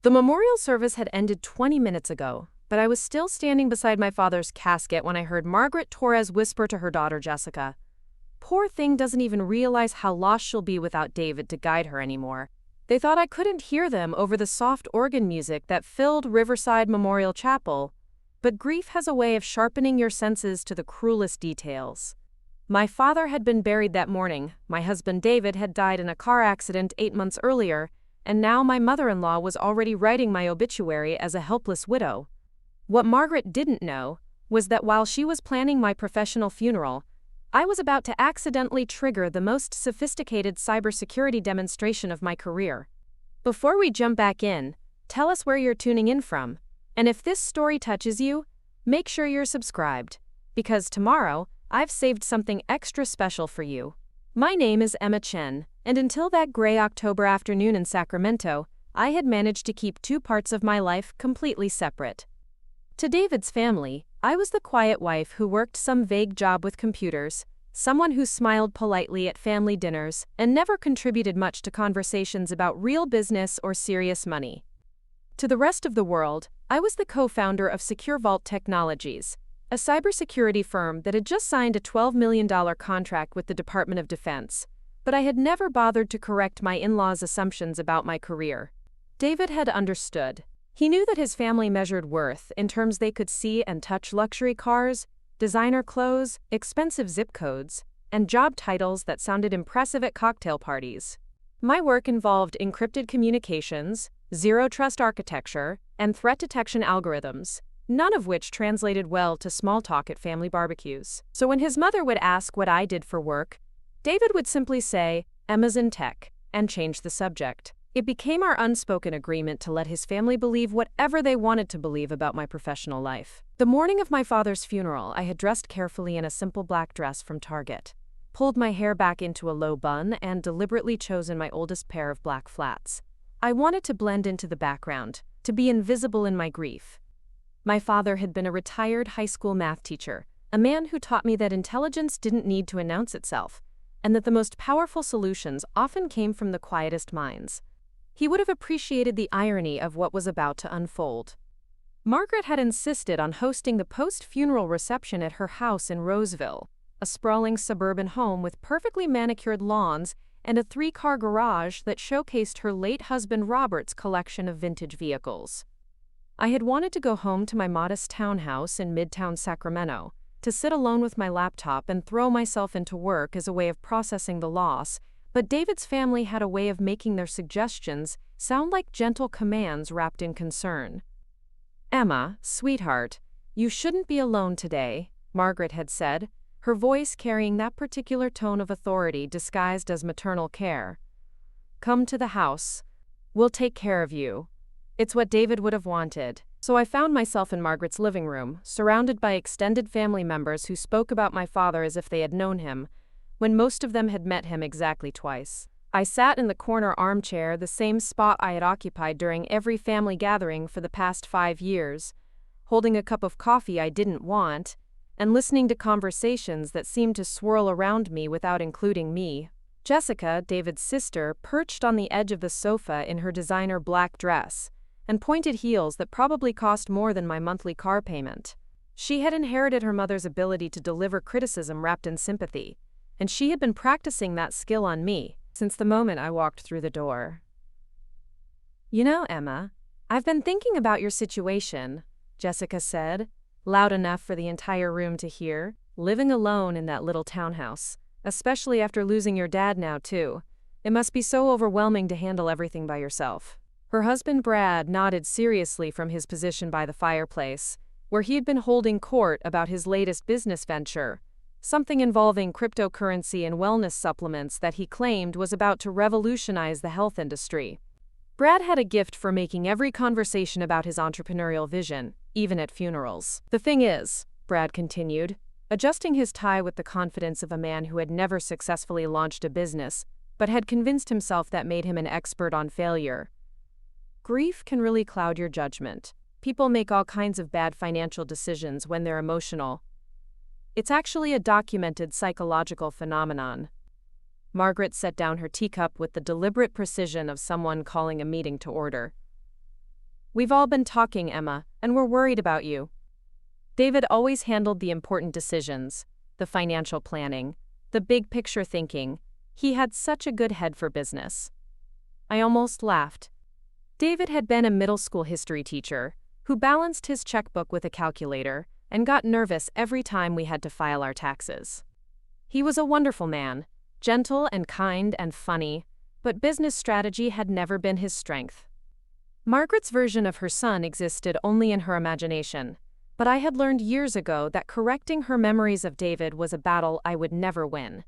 The memorial service had ended 20 minutes ago, but I was still standing beside my father's casket when I heard Margaret Torres whisper to her daughter Jessica, "Poor thing doesn't even realize how lost she'll be without David to guide her anymore." They thought I couldn't hear them over the soft organ music that filled Riverside Memorial Chapel, but grief has a way of sharpening your senses to the cruelest details. My father had been buried that morning, my husband David had died in a car accident 8 months earlier, and now my mother-in-law was already writing my obituary as a helpless widow. What Margaret didn't know was that while she was planning my professional funeral, I was about to accidentally trigger the most sophisticated cybersecurity demonstration of my career. Before we jump back in, tell us where you're tuning in from, and if this story touches you, make sure you're subscribed, because tomorrow, I've saved something extra special for you. My name is Emma Chen, and until that gray October afternoon in Sacramento, I had managed to keep two parts of my life completely separate. To David's family, I was the quiet wife who worked some vague job with computers, someone who smiled politely at family dinners and never contributed much to conversations about real business or serious money. To the rest of the world, I was the co-founder of SecureVault Technologies, a cybersecurity firm that had just signed a $12 million contract with the Department of Defense, but I had never bothered to correct my in-laws' assumptions about my career. David had understood. He knew that his family measured worth in terms they could see and touch: luxury cars, designer clothes, expensive zip codes, and job titles that sounded impressive at cocktail parties. My work involved encrypted communications, zero-trust architecture, and threat detection algorithms, none of which translated well to small talk at family barbecues. So when his mother would ask what I did for work, David would simply say, "Emma's in tech," and change the subject. It became our unspoken agreement to let his family believe whatever they wanted to believe about my professional life. The morning of my father's funeral, I had dressed carefully in a simple black dress from Target, pulled my hair back into a low bun, and deliberately chosen my oldest pair of black flats. I wanted to blend into the background, to be invisible in my grief. My father had been a retired high school math teacher, a man who taught me that intelligence didn't need to announce itself, and that the most powerful solutions often came from the quietest minds. He would have appreciated the irony of what was about to unfold. Margaret had insisted on hosting the post-funeral reception at her house in Roseville, a sprawling suburban home with perfectly manicured lawns and a 3-car garage that showcased her late husband Robert's collection of vintage vehicles. I had wanted to go home to my modest townhouse in Midtown Sacramento, to sit alone with my laptop and throw myself into work as a way of processing the loss, but David's family had a way of making their suggestions sound like gentle commands wrapped in concern. "Emma, sweetheart, you shouldn't be alone today," Margaret had said, her voice carrying that particular tone of authority disguised as maternal care. "Come to the house. We'll take care of you." It's what David would have wanted. So I found myself in Margaret's living room, surrounded by extended family members who spoke about my father as if they had known him, when most of them had met him exactly twice. I sat in the corner armchair, the same spot I had occupied during every family gathering for the past 5 years, holding a cup of coffee I didn't want, and listening to conversations that seemed to swirl around me without including me. Jessica, David's sister, perched on the edge of the sofa in her designer black dress and pointed heels that probably cost more than my monthly car payment. She had inherited her mother's ability to deliver criticism wrapped in sympathy, and she had been practicing that skill on me since the moment I walked through the door. "You know, Emma, I've been thinking about your situation," Jessica said, loud enough for the entire room to hear, "living alone in that little townhouse, especially after losing your dad now too. It must be so overwhelming to handle everything by yourself." Her husband Brad nodded seriously from his position by the fireplace, where he had been holding court about his latest business venture, something involving cryptocurrency and wellness supplements that he claimed was about to revolutionize the health industry. Brad had a gift for making every conversation about his entrepreneurial vision, even at funerals. "The thing is," Brad continued, adjusting his tie with the confidence of a man who had never successfully launched a business, but had convinced himself that made him an expert on failure, "grief can really cloud your judgment. People make all kinds of bad financial decisions when they're emotional. It's actually a documented psychological phenomenon." Margaret set down her teacup with the deliberate precision of someone calling a meeting to order. We've all been talking, Emma, and we're worried about you. David always handled the important decisions, the financial planning, the big picture thinking. He had such a good head for business. I almost laughed. David had been a middle school history teacher who balanced his checkbook with a calculator and got nervous every time we had to file our taxes. He was a wonderful man, gentle and kind and funny, but business strategy had never been his strength. Margaret's version of her son existed only in her imagination, but I had learned years ago that correcting her memories of David was a battle I would never win.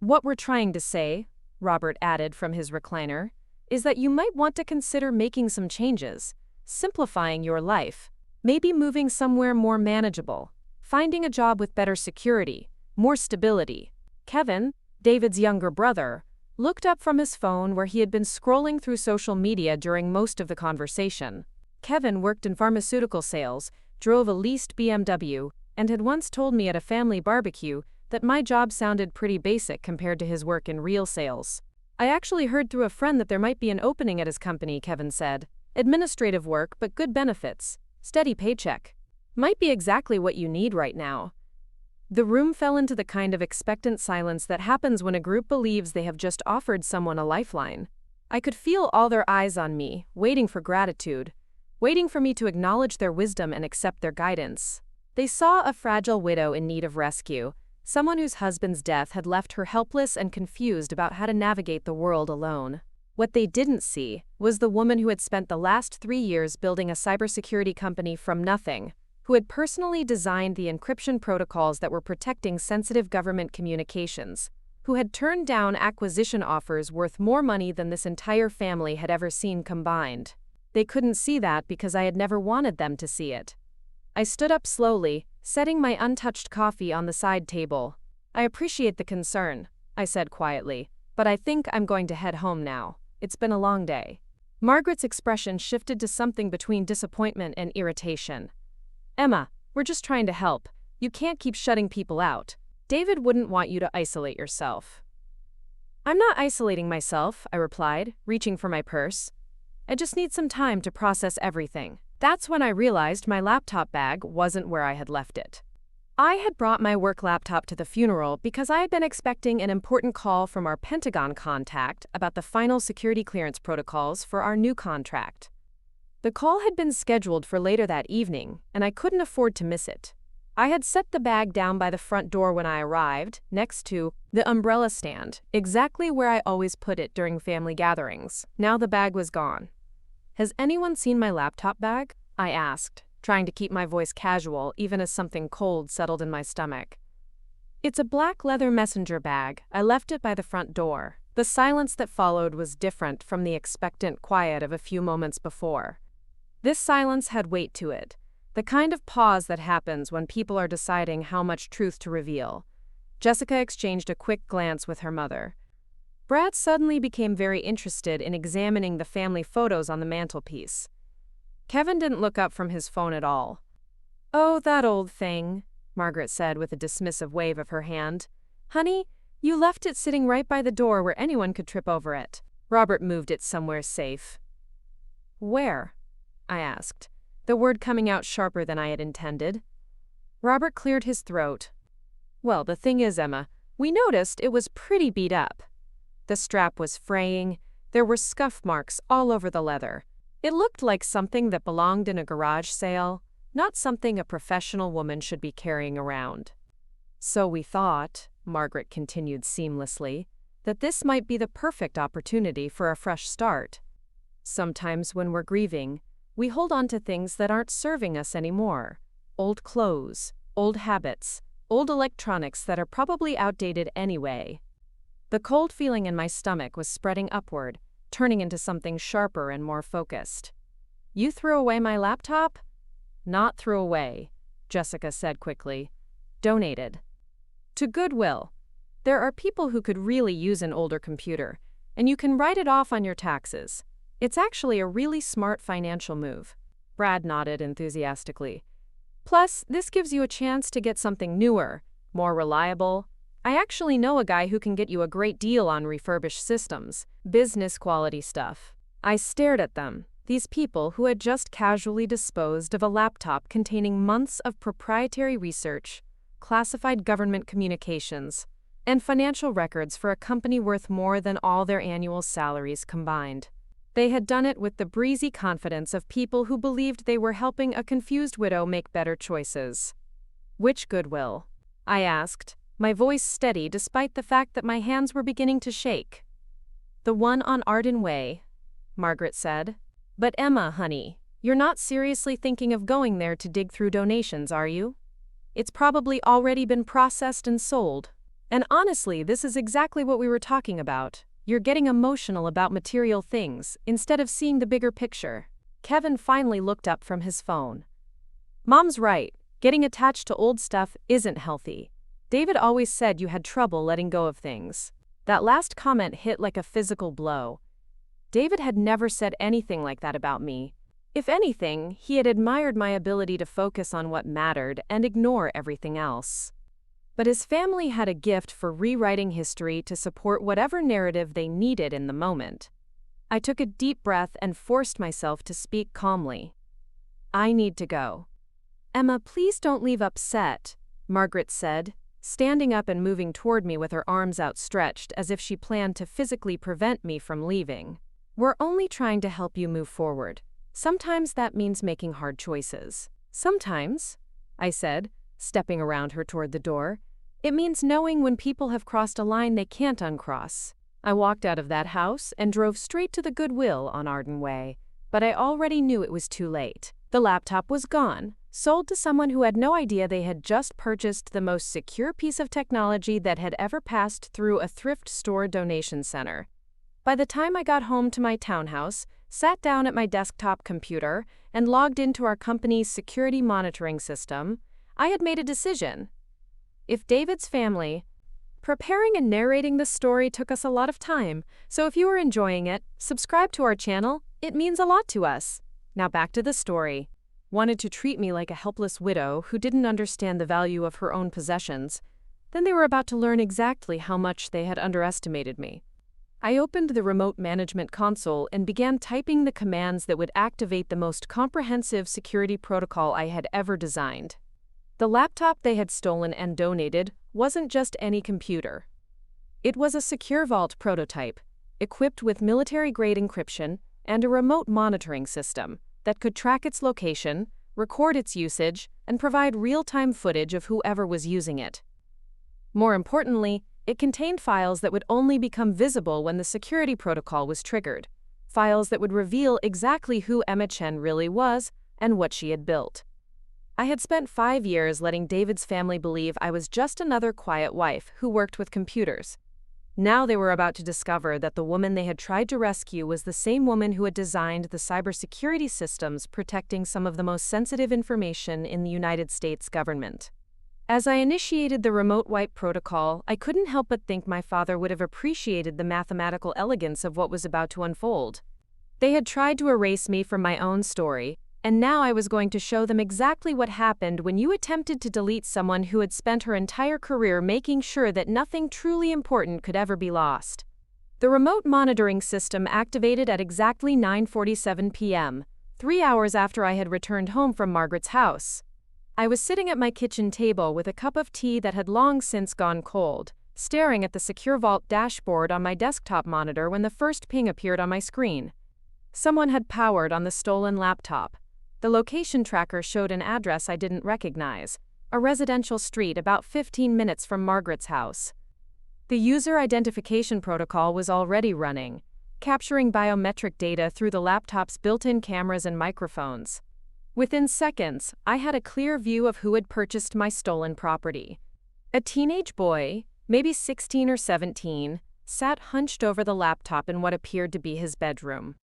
What we're trying to say, Robert added from his recliner, is that you might want to consider making some changes, simplifying your life, maybe moving somewhere more manageable, finding a job with better security, more stability. Kevin, David's younger brother, looked up from his phone where he had been scrolling through social media during most of the conversation. Kevin worked in pharmaceutical sales, drove a leased BMW, and had once told me at a family barbecue that my job sounded pretty basic compared to his work in real sales. I actually heard through a friend that there might be an opening at his company, Kevin said. Administrative work, but good benefits. Steady paycheck. Might be exactly what you need right now. The room fell into the kind of expectant silence that happens when a group believes they have just offered someone a lifeline. I could feel all their eyes on me, waiting for gratitude, waiting for me to acknowledge their wisdom and accept their guidance. They saw a fragile widow in need of rescue, someone whose husband's death had left her helpless and confused about how to navigate the world alone. What they didn't see was the woman who had spent the last 3 years building a cybersecurity company from nothing, who had personally designed the encryption protocols that were protecting sensitive government communications, who had turned down acquisition offers worth more money than this entire family had ever seen combined. They couldn't see that because I had never wanted them to see it. I stood up slowly, setting my untouched coffee on the side table. I appreciate the concern, I said quietly, but I think I'm going to head home now. It's been a long day. Margaret's expression shifted to something between disappointment and irritation. Emma, we're just trying to help. You can't keep shutting people out. David wouldn't want you to isolate yourself. I'm not isolating myself, I replied, reaching for my purse. I just need some time to process everything. That's when I realized my laptop bag wasn't where I had left it. I had brought my work laptop to the funeral because I had been expecting an important call from our Pentagon contact about the final security clearance protocols for our new contract. The call had been scheduled for later that evening, and I couldn't afford to miss it. I had set the bag down by the front door when I arrived, next to the umbrella stand, exactly where I always put it during family gatherings. Now the bag was gone. Has anyone seen my laptop bag? I asked, trying to keep my voice casual even as something cold settled in my stomach. It's a black leather messenger bag. I left it by the front door. The silence that followed was different from the expectant quiet of a few moments before. This silence had weight to it, the kind of pause that happens when people are deciding how much truth to reveal. Jessica exchanged a quick glance with her mother. Brad suddenly became very interested in examining the family photos on the mantelpiece. Kevin didn't look up from his phone at all. Oh, that old thing, Margaret said with a dismissive wave of her hand. Honey, you left it sitting right by the door where anyone could trip over it. Robert moved it somewhere safe. Where? I asked, the word coming out sharper than I had intended. Robert cleared his throat. Well, the thing is, Emma, we noticed it was pretty beat up. The strap was fraying, there were scuff marks all over the leather. It looked like something that belonged in a garage sale, not something a professional woman should be carrying around. So we thought, Margaret continued seamlessly, that this might be the perfect opportunity for a fresh start. Sometimes when we're grieving, we hold on to things that aren't serving us anymore. Old clothes, old habits, old electronics that are probably outdated anyway. The cold feeling in my stomach was spreading upward, turning into something sharper and more focused. You threw away my laptop? Not threw away, Jessica said quickly. Donated. To Goodwill. There are people who could really use an older computer, and you can write it off on your taxes. It's actually a really smart financial move. Brad nodded enthusiastically. Plus, this gives you a chance to get something newer, more reliable. I actually know a guy who can get you a great deal on refurbished systems, business quality stuff. I stared at them, These people who had just casually disposed of a laptop containing months of proprietary research, classified government communications, and financial records for a company worth more than all their annual salaries combined. They had done it with the breezy confidence of people who believed they were helping a confused widow make better choices. "Which Goodwill?" I asked, my voice steady despite the fact that my hands were beginning to shake. "The one on Arden Way," Margaret said. "But Emma, honey, you're not seriously thinking of going there to dig through donations, are you? It's probably already been processed and sold. And honestly, this is exactly what we were talking about. You're getting emotional about material things instead of seeing the bigger picture." Kevin finally looked up from his phone. "Mom's right. Getting attached to old stuff isn't healthy. David always said you had trouble letting go of things." That last comment hit like a physical blow. David had never said anything like that about me. If anything, he had admired my ability to focus on what mattered and ignore everything else. But his family had a gift for rewriting history to support whatever narrative they needed in the moment. I took a deep breath and forced myself to speak calmly. "I need to go." "Emma, please don't leave upset," Margaret said, standing up and moving toward me with her arms outstretched as if she planned to physically prevent me from leaving. "We're only trying to help you move forward. Sometimes that means making hard choices." "Sometimes," I said, stepping around her toward the door, "it means knowing when people have crossed a line they can't uncross." I walked out of that house and drove straight to the Goodwill on Arden Way, but I already knew it was too late. The laptop was gone, sold to someone who had no idea they had just purchased the most secure piece of technology that had ever passed through a thrift store donation center. By the time I got home to my townhouse, sat down at my desktop computer, and logged into our company's security monitoring system, I had made a decision. If David's family... Preparing and narrating this story took us a lot of time, so if you are enjoying it, subscribe to our channel. It means a lot to us. Now back to the story. Wanted to treat me like a helpless widow who didn't understand the value of her own possessions. Then they were about to learn exactly how much they had underestimated me. I opened the remote management console and began typing the commands that would activate the most comprehensive security protocol I had ever designed. The laptop they had stolen and donated wasn't just any computer. It was a SecureVault prototype, equipped with military-grade encryption and a remote monitoring system that could track its location, record its usage, and provide real-time footage of whoever was using it. More importantly, it contained files that would only become visible when the security protocol was triggered, files that would reveal exactly who Emma Chen really was and what she had built. I had spent 5 years letting David's family believe I was just another quiet wife who worked with computers. Now they were about to discover that the woman they had tried to rescue was the same woman who had designed the cybersecurity systems protecting some of the most sensitive information in the United States government. As I initiated the remote wipe protocol, I couldn't help but think my father would have appreciated the mathematical elegance of what was about to unfold. They had tried to erase me from my own story, and now I was going to show them exactly what happened when you attempted to delete someone who had spent her entire career making sure that nothing truly important could ever be lost. The remote monitoring system activated at exactly 9:47 p.m., 3 hours after I had returned home from Margaret's house. I was sitting at my kitchen table with a cup of tea that had long since gone cold, staring at the SecureVault dashboard on my desktop monitor when the first ping appeared on my screen. Someone had powered on the stolen laptop. The location tracker showed an address I didn't recognize, a residential street about 15 minutes from Margaret's house. The user identification protocol was already running, capturing biometric data through the laptop's built-in cameras and microphones. Within seconds, I had a clear view of who had purchased my stolen property. A teenage boy, maybe 16 or 17, sat hunched over the laptop in what appeared to be his bedroom.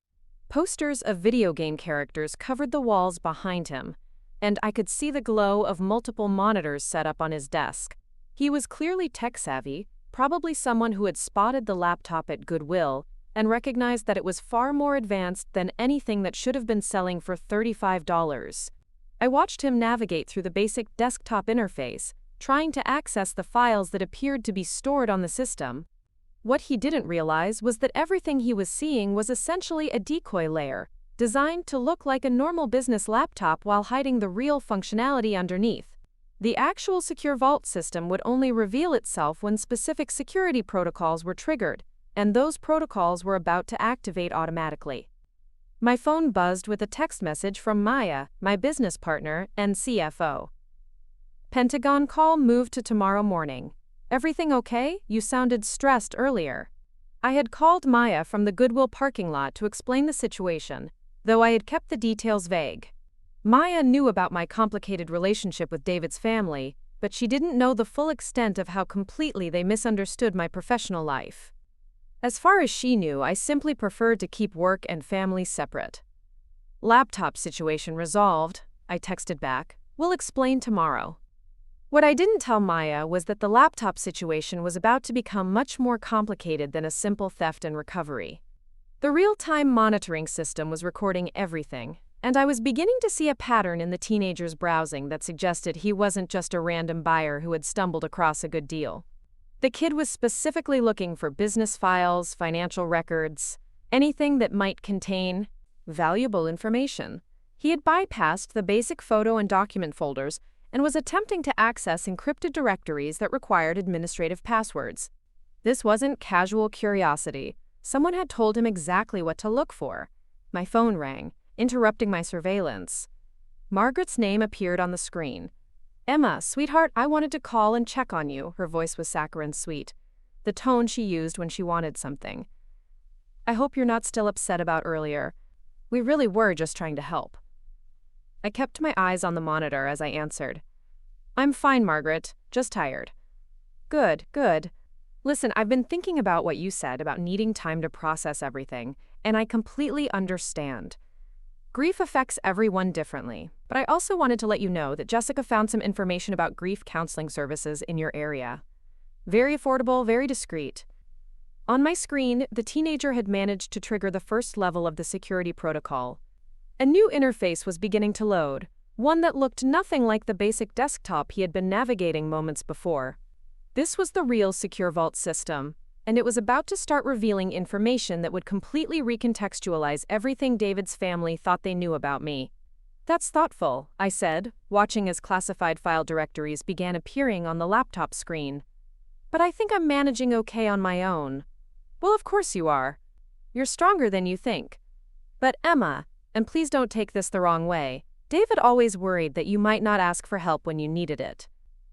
Posters of video game characters covered the walls behind him, and I could see the glow of multiple monitors set up on his desk. He was clearly tech-savvy, probably someone who had spotted the laptop at Goodwill and recognized that it was far more advanced than anything that should have been selling for $35. I watched him navigate through the basic desktop interface, trying to access the files that appeared to be stored on the system. What he didn't realize was that everything he was seeing was essentially a decoy layer, designed to look like a normal business laptop while hiding the real functionality underneath. The actual SecureVault system would only reveal itself when specific security protocols were triggered, and those protocols were about to activate automatically. My phone buzzed with a text message from Maya, my business partner and CFO. Pentagon call moved to tomorrow morning. Everything okay? You sounded stressed earlier. I had called Maya from the Goodwill parking lot to explain the situation, though I had kept the details vague. Maya knew about my complicated relationship with David's family, but she didn't know the full extent of how completely they misunderstood my professional life. As far as she knew, I simply preferred to keep work and family separate. Laptop situation resolved, I texted back. We'll explain tomorrow. What I didn't tell Maya was that the laptop situation was about to become much more complicated than a simple theft and recovery. The real-time monitoring system was recording everything, and I was beginning to see a pattern in the teenager's browsing that suggested he wasn't just a random buyer who had stumbled across a good deal. The kid was specifically looking for business files, financial records, anything that might contain valuable information. He had bypassed the basic photo and document folders and was attempting to access encrypted directories that required administrative passwords. This wasn't casual curiosity. Someone had told him exactly what to look for. My phone rang, interrupting my surveillance. Margaret's name appeared on the screen. "Emma, sweetheart, I wanted to call and check on you." Her voice was saccharine sweet, the tone she used when she wanted something. "I hope you're not still upset about earlier. We really were just trying to help." I kept my eyes on the monitor as I answered. "I'm fine, Margaret, just tired." Good, good. Listen, I've been thinking about what you said about needing time to process everything, and I completely understand. Grief affects everyone differently, but I also wanted to let you know that Jessica found some information about grief counseling services in your area. Very affordable, very discreet. On my screen, the teenager had managed to trigger the first level of the security protocol. A new interface was beginning to load, one that looked nothing like the basic desktop he had been navigating moments before. This was the real SecureVault system, and it was about to start revealing information that would completely recontextualize everything David's family thought they knew about me. "That's thoughtful," I said, watching as classified file directories began appearing on the laptop screen. "But I think I'm managing okay on my own." "Well, of course you are. You're stronger than you think. But Emma, and please don't take this the wrong way, David always worried that you might not ask for help when you needed it.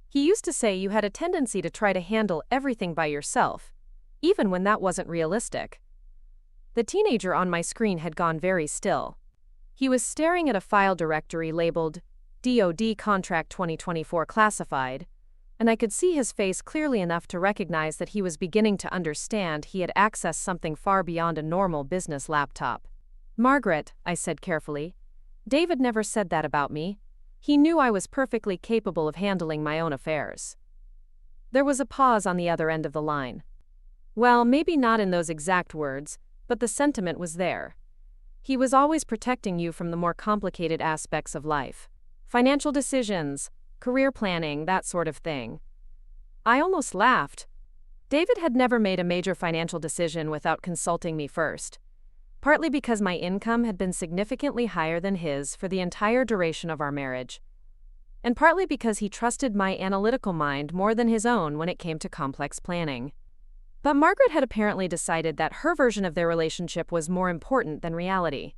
He used to say you had a tendency to try to handle everything by yourself, even when that wasn't realistic." The teenager on my screen had gone very still. He was staring at a file directory labeled DoD Contract 2024 Classified, and I could see his face clearly enough to recognize that he was beginning to understand he had accessed something far beyond a normal business laptop. "Margaret," I said carefully, "David never said that about me. He knew I was perfectly capable of handling my own affairs." There was a pause on the other end of the line. "Well, maybe not in those exact words, but the sentiment was there. He was always protecting you from the more complicated aspects of life. Financial decisions, career planning, that sort of thing." I almost laughed. David had never made a major financial decision without consulting me first, partly because my income had been significantly higher than his for the entire duration of our marriage, and partly because he trusted my analytical mind more than his own when it came to complex planning. But Margaret had apparently decided that her version of their relationship was more important than reality.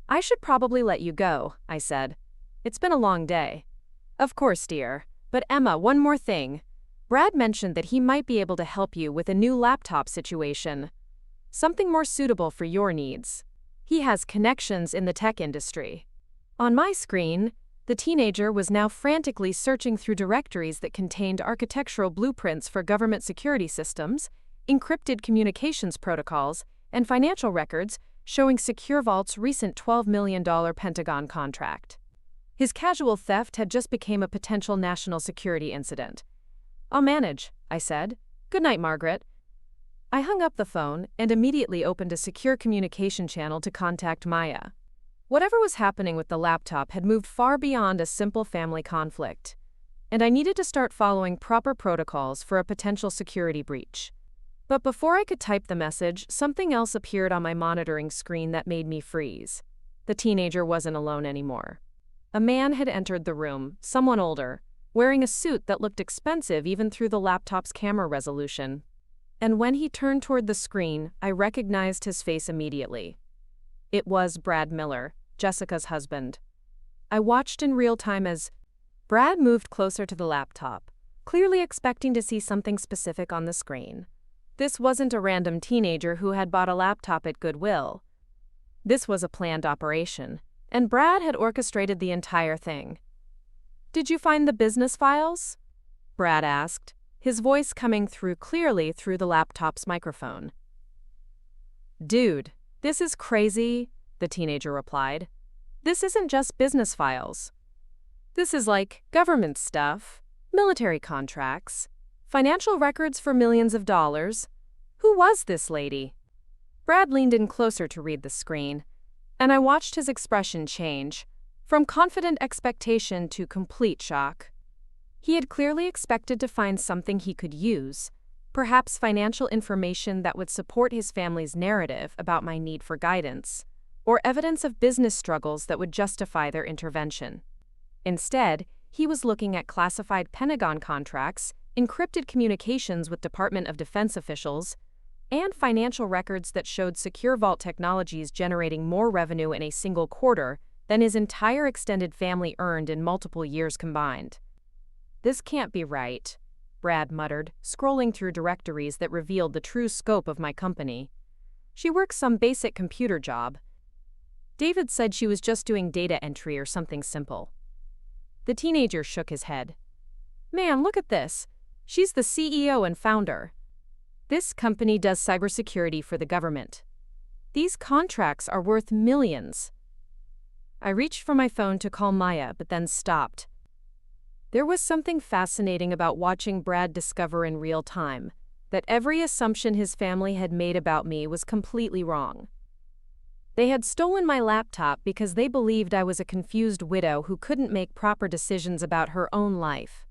"I should probably let you go," I said. "It's been a long day." "Of course, dear. But Emma, one more thing. Brad mentioned that he might be able to help you with a new laptop situation. Something more suitable for your needs. He has connections in the tech industry." On my screen, the teenager was now frantically searching through directories that contained architectural blueprints for government security systems, encrypted communications protocols, and financial records showing SecureVault's recent $12 million Pentagon contract. His casual theft had just become a potential national security incident. "I'll manage," I said. "Good night, Margaret." I hung up the phone and immediately opened a secure communication channel to contact Maya. Whatever was happening with the laptop had moved far beyond a simple family conflict, and I needed to start following proper protocols for a potential security breach. But before I could type the message, something else appeared on my monitoring screen that made me freeze. The teenager wasn't alone anymore. A man had entered the room, someone older, wearing a suit that looked expensive even through the laptop's camera resolution. And when he turned toward the screen, I recognized his face immediately. It was Brad Miller, Jessica's husband. I watched in real time as Brad moved closer to the laptop, clearly expecting to see something specific on the screen. This wasn't a random teenager who had bought a laptop at Goodwill. This was a planned operation, and Brad had orchestrated the entire thing. "Did you find the business files?" Brad asked, his voice coming through clearly through the laptop's microphone. "Dude, this is crazy," the teenager replied. "This isn't just business files. This is like government stuff, military contracts, financial records for millions of dollars. Who was this lady?" Brad leaned in closer to read the screen, and I watched his expression change, from confident expectation to complete shock. He had clearly expected to find something he could use, perhaps financial information that would support his family's narrative about my need for guidance, or evidence of business struggles that would justify their intervention. Instead, he was looking at classified Pentagon contracts, encrypted communications with Department of Defense officials, and financial records that showed SecureVault Technologies generating more revenue in a single quarter than his entire extended family earned in multiple years combined. "This can't be right," Brad muttered, scrolling through directories that revealed the true scope of my company. "She works some basic computer job. David said she was just doing data entry or something simple." The teenager shook his head. "Man, look at this. She's the CEO and founder. This company does cybersecurity for the government. These contracts are worth millions." I reached for my phone to call Maya, but then stopped. There was something fascinating about watching Brad discover in real time that every assumption his family had made about me was completely wrong. They had stolen my laptop because they believed I was a confused widow who couldn't make proper decisions about her own life.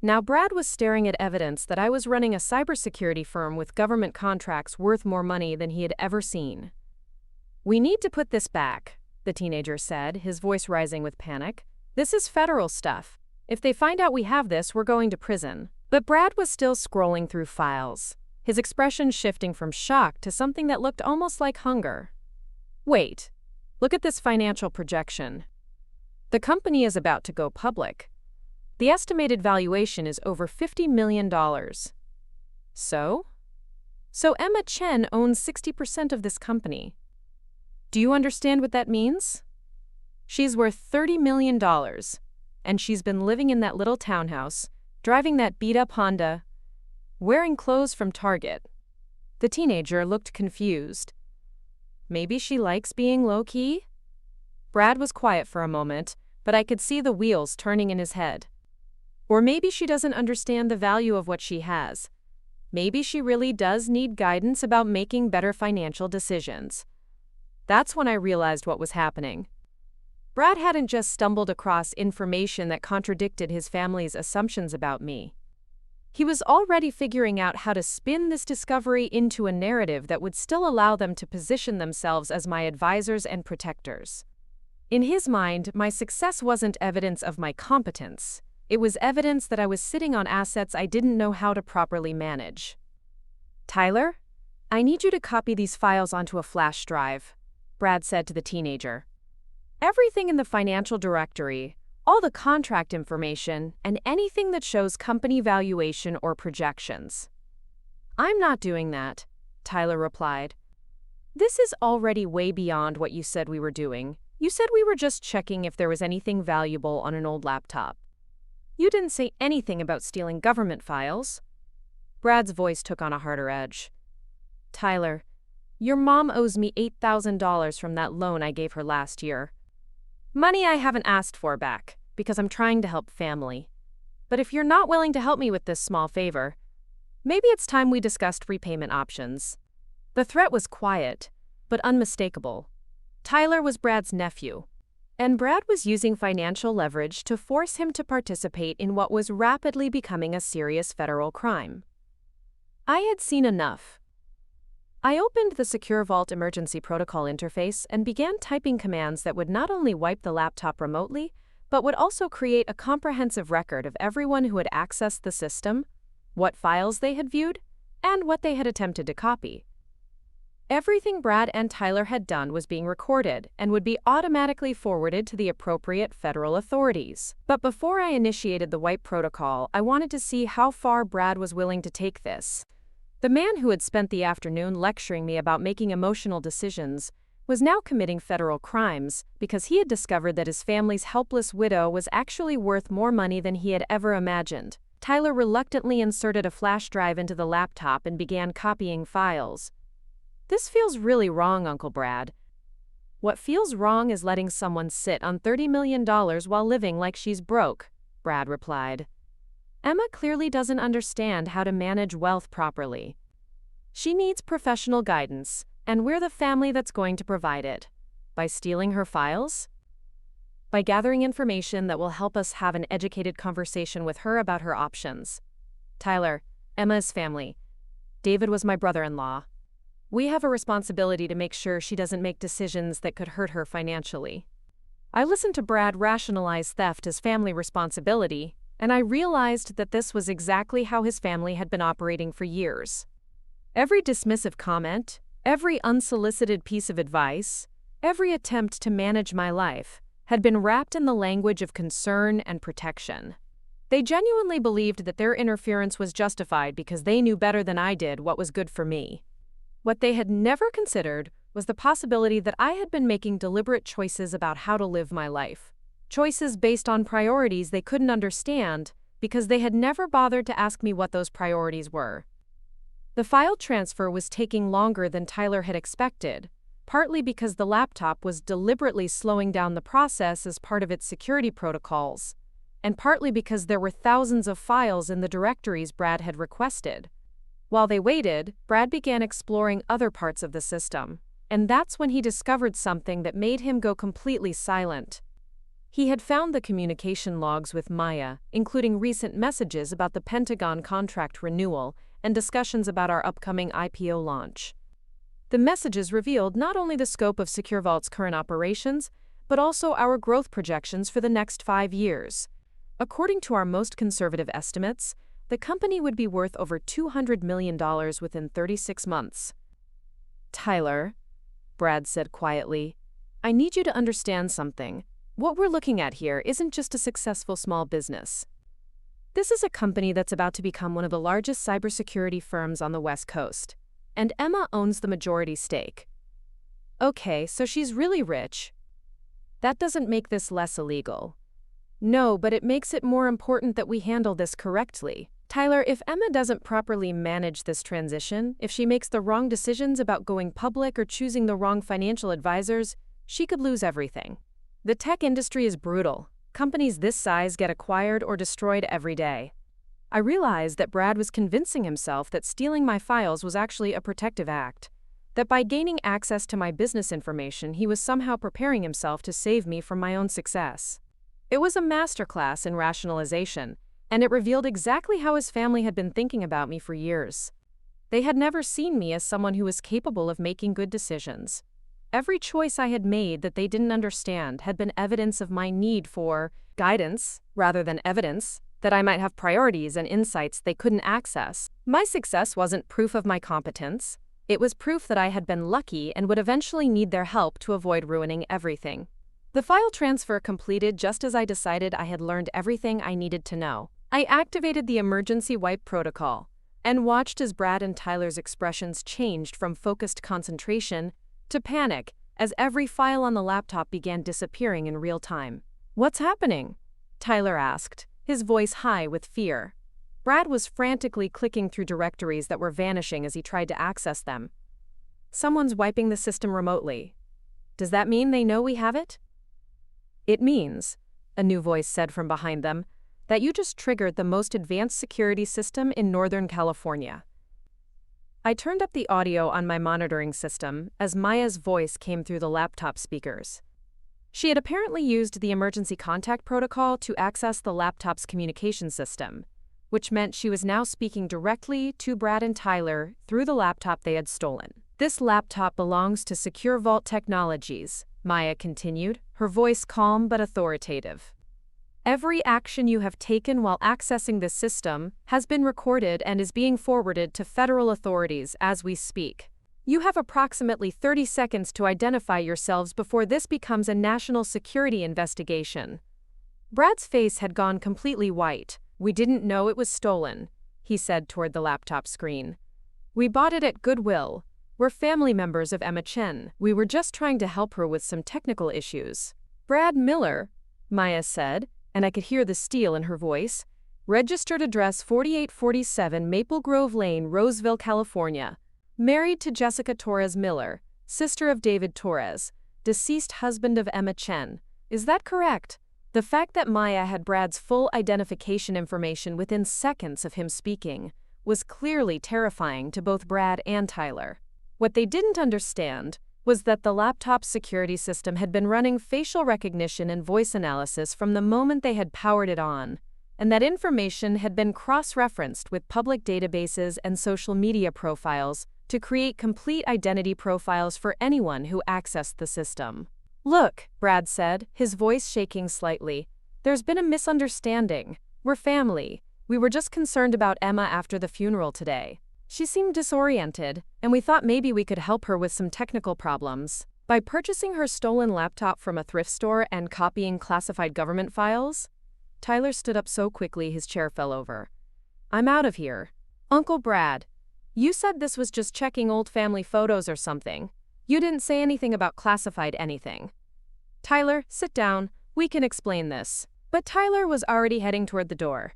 Now Brad was staring at evidence that I was running a cybersecurity firm with government contracts worth more money than he had ever seen. "We need to put this back," the teenager said, his voice rising with panic. "This is federal stuff. If they find out we have this, we're going to prison." But Brad was still scrolling through files, his expression shifting from shock to something that looked almost like hunger. "Wait, look at this financial projection. The company is about to go public. The estimated valuation is over $50 million. So Emma Chen owns 60% of this company. Do you understand what that means? She's worth $30 million, and she's been living in that little townhouse, driving that beat-up Honda, wearing clothes from Target." The teenager looked confused. "Maybe she likes being low-key?" Brad was quiet for a moment, but I could see the wheels turning in his head. "Or maybe she doesn't understand the value of what she has. Maybe she really does need guidance about making better financial decisions." That's when I realized what was happening. Brad hadn't just stumbled across information that contradicted his family's assumptions about me. He was already figuring out how to spin this discovery into a narrative that would still allow them to position themselves as my advisors and protectors. In his mind, my success wasn't evidence of my competence. It was evidence that I was sitting on assets I didn't know how to properly manage. "Tyler, I need you to copy these files onto a flash drive," Brad said to the teenager. "Everything in the financial directory, all the contract information, and anything that shows company valuation or projections." "I'm not doing that," Tyler replied. "This is already way beyond what you said we were doing. You said we were just checking if there was anything valuable on an old laptop. You didn't say anything about stealing government files." Brad's voice took on a harder edge. "Tyler, your mom owes me $8,000 from that loan I gave her last year. Money I haven't asked for back, because I'm trying to help family. But if you're not willing to help me with this small favor, maybe it's time we discussed repayment options." The threat was quiet, but unmistakable. Tyler was Brad's nephew, and Brad was using financial leverage to force him to participate in what was rapidly becoming a serious federal crime. I had seen enough. I opened the SecureVault emergency protocol interface and began typing commands that would not only wipe the laptop remotely, but would also create a comprehensive record of everyone who had accessed the system, what files they had viewed, and what they had attempted to copy. Everything Brad and Tyler had done was being recorded and would be automatically forwarded to the appropriate federal authorities. But before I initiated the wipe protocol, I wanted to see how far Brad was willing to take this. The man who had spent the afternoon lecturing me about making emotional decisions was now committing federal crimes because he had discovered that his family's helpless widow was actually worth more money than he had ever imagined. Tyler reluctantly inserted a flash drive into the laptop and began copying files. "This feels really wrong, Uncle Brad." "What feels wrong is letting someone sit on $30 million while living like she's broke," Brad replied. "Emma clearly doesn't understand how to manage wealth properly. She needs professional guidance, and we're the family that's going to provide it." By stealing her files? By gathering information that will help us have an educated conversation with her about her options. Tyler, Emma's family. David was my brother-in-law. We have a responsibility to make sure she doesn't make decisions that could hurt her financially. I listened to Brad rationalize theft as family responsibility, and I realized that this was exactly how his family had been operating for years. Every dismissive comment, every unsolicited piece of advice, every attempt to manage my life had been wrapped in the language of concern and protection. They genuinely believed that their interference was justified because they knew better than I did what was good for me. What they had never considered was the possibility that I had been making deliberate choices about how to live my life. Choices based on priorities they couldn't understand because they had never bothered to ask me what those priorities were. The file transfer was taking longer than Tyler had expected, partly because the laptop was deliberately slowing down the process as part of its security protocols, and partly because there were thousands of files in the directories Brad had requested. While they waited, Brad began exploring other parts of the system, and that's when he discovered something that made him go completely silent. He had found the communication logs with Maya, including recent messages about the Pentagon contract renewal and discussions about our upcoming IPO launch. The messages revealed not only the scope of SecureVault's current operations, but also our growth projections for the next 5 years. According to our most conservative estimates, the company would be worth over $200 million within 36 months. "Tyler," Brad said quietly, "I need you to understand something. What we're looking at here isn't just a successful small business. This is a company that's about to become one of the largest cybersecurity firms on the West Coast, and Emma owns the majority stake." "Okay, so she's really rich. That doesn't make this less illegal." "No, but it makes it more important that we handle this correctly. Tyler, if Emma doesn't properly manage this transition, if she makes the wrong decisions about going public or choosing the wrong financial advisors, she could lose everything. The tech industry is brutal. Companies this size get acquired or destroyed every day." I realized that Brad was convincing himself that stealing my files was actually a protective act, that by gaining access to my business information, he was somehow preparing himself to save me from my own success. It was a masterclass in rationalization, and it revealed exactly how his family had been thinking about me for years. They had never seen me as someone who was capable of making good decisions. Every choice I had made that they didn't understand had been evidence of my need for guidance, rather than evidence that I might have priorities and insights they couldn't access. My success wasn't proof of my competence. It was proof that I had been lucky and would eventually need their help to avoid ruining everything. The file transfer completed just as I decided I had learned everything I needed to know. I activated the emergency wipe protocol and watched as Brad and Tyler's expressions changed from focused concentration to panic as every file on the laptop began disappearing in real time. "What's happening?" Tyler asked, his voice high with fear. Brad was frantically clicking through directories that were vanishing as he tried to access them. "Someone's wiping the system remotely. Does that mean they know we have it?" "It means," a new voice said from behind them, "that you just triggered the most advanced security system in Northern California." I turned up the audio on my monitoring system as Maya's voice came through the laptop speakers. She had apparently used the emergency contact protocol to access the laptop's communication system, which meant she was now speaking directly to Brad and Tyler through the laptop they had stolen. This laptop belongs to SecureVault Technologies, Maya continued, her voice calm but authoritative. Every action you have taken while accessing this system has been recorded and is being forwarded to federal authorities as we speak. You have approximately 30 seconds to identify yourselves before this becomes a national security investigation. Brad's face had gone completely white. We didn't know it was stolen, he said toward the laptop screen. We bought it at Goodwill. We're family members of Emma Chen. We were just trying to help her with some technical issues. Brad Miller, Maya said, and I could hear the steel in her voice. Registered address 4847 Maple Grove Lane, Roseville, California. Married to Jessica Torres Miller, sister of David Torres, deceased husband of Emma Chen. Is that correct? The fact that Maya had Brad's full identification information within seconds of him speaking was clearly terrifying to both Brad and Tyler. What they didn't understand was that the laptop's security system had been running facial recognition and voice analysis from the moment they had powered it on, and that information had been cross-referenced with public databases and social media profiles to create complete identity profiles for anyone who accessed the system. Look, Brad said, his voice shaking slightly. There's been a misunderstanding. We're family. We were just concerned about Emma after the funeral today. She seemed disoriented, and we thought maybe we could help her with some technical problems. By purchasing her stolen laptop from a thrift store and copying classified government files? Tyler stood up so quickly his chair fell over. I'm out of here. Uncle Brad, you said this was just checking old family photos or something. You didn't say anything about classified anything. Tyler, sit down. We can explain this. But Tyler was already heading toward the door.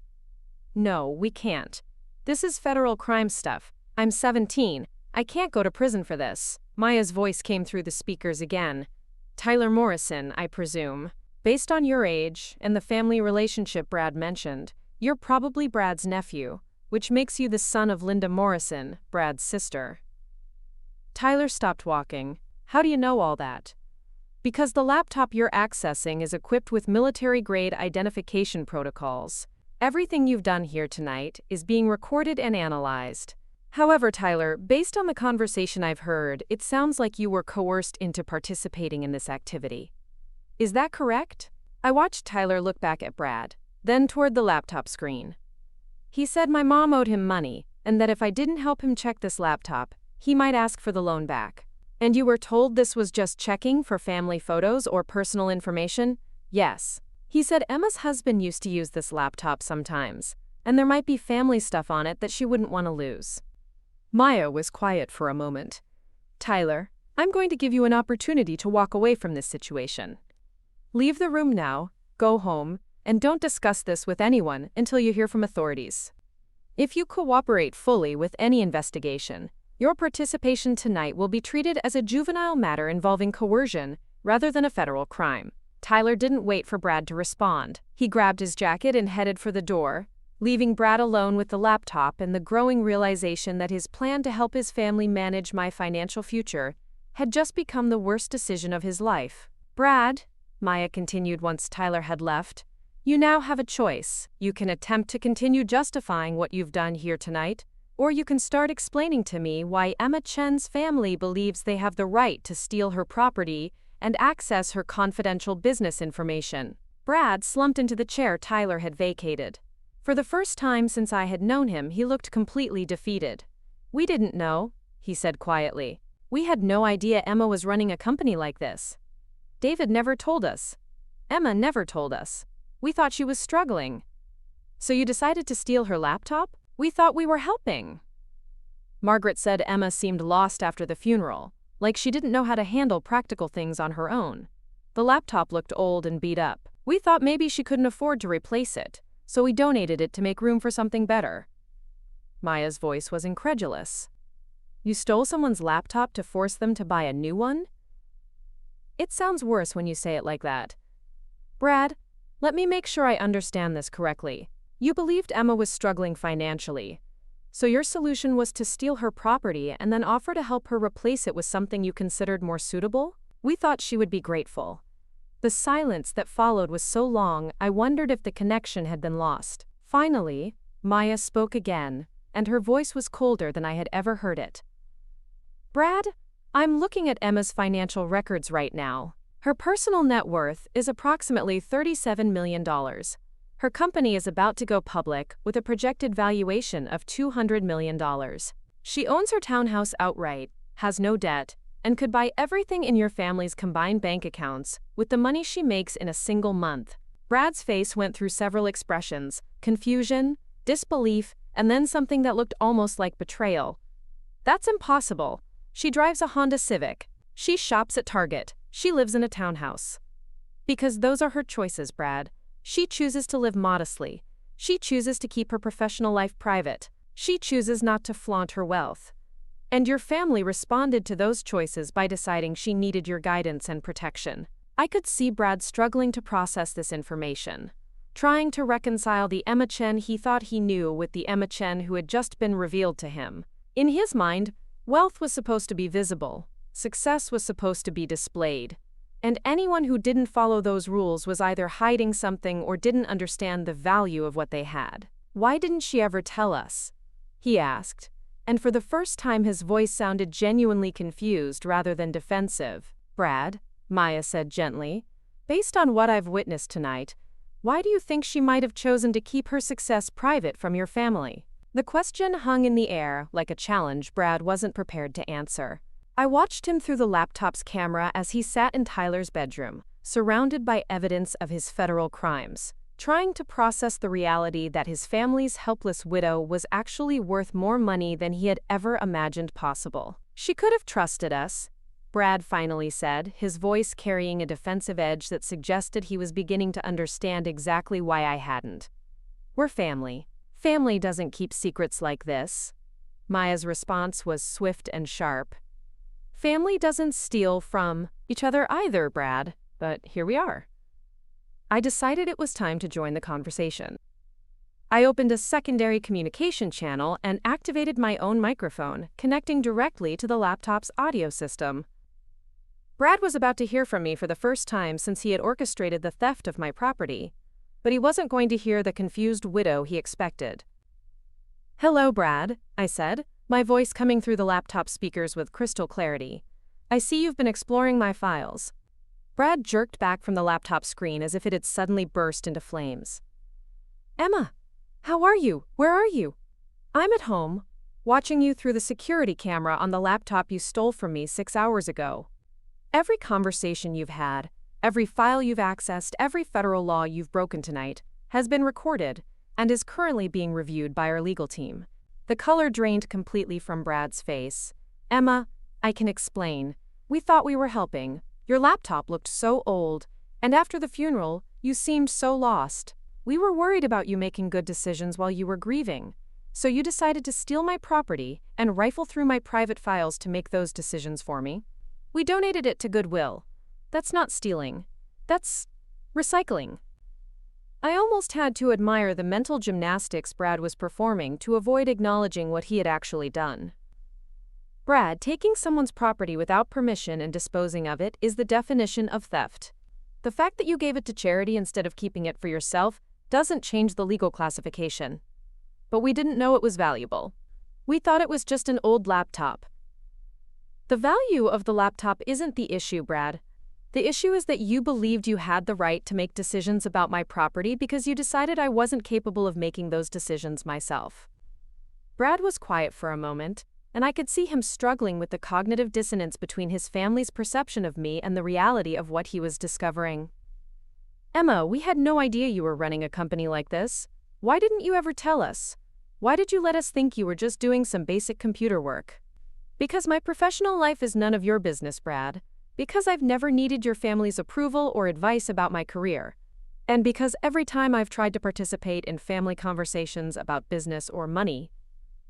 No, we can't. This is federal crime stuff. I'm 17. I can't go to prison for this. Maya's voice came through the speakers again. Tyler Morrison, I presume. Based on your age and the family relationship Brad mentioned, you're probably Brad's nephew, which makes you the son of Linda Morrison, Brad's sister. Tyler stopped walking. How do you know all that? Because the laptop you're accessing is equipped with military-grade identification protocols. Everything you've done here tonight is being recorded and analyzed. However, Tyler, based on the conversation I've heard, it sounds like you were coerced into participating in this activity. Is that correct? I watched Tyler look back at Brad, then toward the laptop screen. He said my mom owed him money, and that if I didn't help him check this laptop, he might ask for the loan back. And you were told this was just checking for family photos or personal information? Yes. He said Emma's husband used to use this laptop sometimes, and there might be family stuff on it that she wouldn't want to lose. Maya was quiet for a moment. Tyler, I'm going to give you an opportunity to walk away from this situation. Leave the room now, go home, and don't discuss this with anyone until you hear from authorities. If you cooperate fully with any investigation, your participation tonight will be treated as a juvenile matter involving coercion rather than a federal crime. Tyler didn't wait for Brad to respond. He grabbed his jacket and headed for the door, leaving Brad alone with the laptop and the growing realization that his plan to help his family manage my financial future had just become the worst decision of his life. Brad, Maya continued once Tyler had left, you now have a choice. You can attempt to continue justifying what you've done here tonight, or you can start explaining to me why Emma Chen's family believes they have the right to steal her property and access her confidential business information. Brad slumped into the chair Tyler had vacated. For the first time since I had known him, he looked completely defeated. We didn't know, he said quietly. We had no idea Emma was running a company like this. David never told us. Emma never told us. We thought she was struggling. So you decided to steal her laptop? We thought we were helping. Margaret said Emma seemed lost after the funeral, like she didn't know how to handle practical things on her own. The laptop looked old and beat up. We thought maybe she couldn't afford to replace it, so we donated it to make room for something better. Maya's voice was incredulous. You stole someone's laptop to force them to buy a new one? It sounds worse when you say it like that. Brad, let me make sure I understand this correctly. You believed Emma was struggling financially, so your solution was to steal her property and then offer to help her replace it with something you considered more suitable? We thought she would be grateful. The silence that followed was so long, I wondered if the connection had been lost. Finally, Maya spoke again, and her voice was colder than I had ever heard it. Brad, I'm looking at Emma's financial records right now. Her personal net worth is approximately $37 million. Her company is about to go public with a projected valuation of $200 million. She owns her townhouse outright, has no debt, and could buy everything in your family's combined bank accounts with the money she makes in a single month. Brad's face went through several expressions: confusion, disbelief, and then something that looked almost like betrayal. That's impossible. She drives a Honda Civic. She shops at Target. She lives in a townhouse. Because those are her choices, Brad. She chooses to live modestly. She chooses to keep her professional life private. She chooses not to flaunt her wealth. And your family responded to those choices by deciding she needed your guidance and protection. I could see Brad struggling to process this information, trying to reconcile the Emma Chen he thought he knew with the Emma Chen who had just been revealed to him. In his mind, wealth was supposed to be visible, success was supposed to be displayed, and anyone who didn't follow those rules was either hiding something or didn't understand the value of what they had. "Why didn't she ever tell us?" he asked, and for the first time his voice sounded genuinely confused rather than defensive. "Brad," Maya said gently, "based on what I've witnessed tonight, why do you think she might have chosen to keep her success private from your family?" The question hung in the air like a challenge Brad wasn't prepared to answer. I watched him through the laptop's camera as he sat in Tyler's bedroom, surrounded by evidence of his federal crimes, trying to process the reality that his family's helpless widow was actually worth more money than he had ever imagined possible. "She could have trusted us," Brad finally said, his voice carrying a defensive edge that suggested he was beginning to understand exactly why I hadn't. "We're family. Family doesn't keep secrets like this." Maya's response was swift and sharp. "Family doesn't steal from each other either, Brad, but here we are." I decided it was time to join the conversation. I opened a secondary communication channel and activated my own microphone, connecting directly to the laptop's audio system. Brad was about to hear from me for the first time since he had orchestrated the theft of my property, but he wasn't going to hear the confused widow he expected. "Hello, Brad," I said, my voice coming through the laptop speakers with crystal clarity. "I see you've been exploring my files." Brad jerked back from the laptop screen as if it had suddenly burst into flames. "Emma, how are you? Where are you?" "I'm at home, watching you through the security camera on the laptop you stole from me 6 hours ago. Every conversation you've had, every file you've accessed, every federal law you've broken tonight has been recorded and is currently being reviewed by our legal team." The color drained completely from Brad's face. "Emma, I can explain. We thought we were helping. Your laptop looked so old, and after the funeral, you seemed so lost. We were worried about you making good decisions while you were grieving. So you decided to steal my property and rifle through my private files to make those decisions for me. We donated it to Goodwill. That's not stealing. That's recycling." I almost had to admire the mental gymnastics Brad was performing to avoid acknowledging what he had actually done. "Brad, taking someone's property without permission and disposing of it is the definition of theft. The fact that you gave it to charity instead of keeping it for yourself doesn't change the legal classification. But we didn't know it was valuable. We thought it was just an old laptop." "The value of the laptop isn't the issue, Brad. The issue is that you believed you had the right to make decisions about my property because you decided I wasn't capable of making those decisions myself." Brad was quiet for a moment, and I could see him struggling with the cognitive dissonance between his family's perception of me and the reality of what he was discovering. "Emma, we had no idea you were running a company like this. Why didn't you ever tell us? Why did you let us think you were just doing some basic computer work?" "Because my professional life is none of your business, Brad. Because I've never needed your family's approval or advice about my career. And because every time I've tried to participate in family conversations about business or money,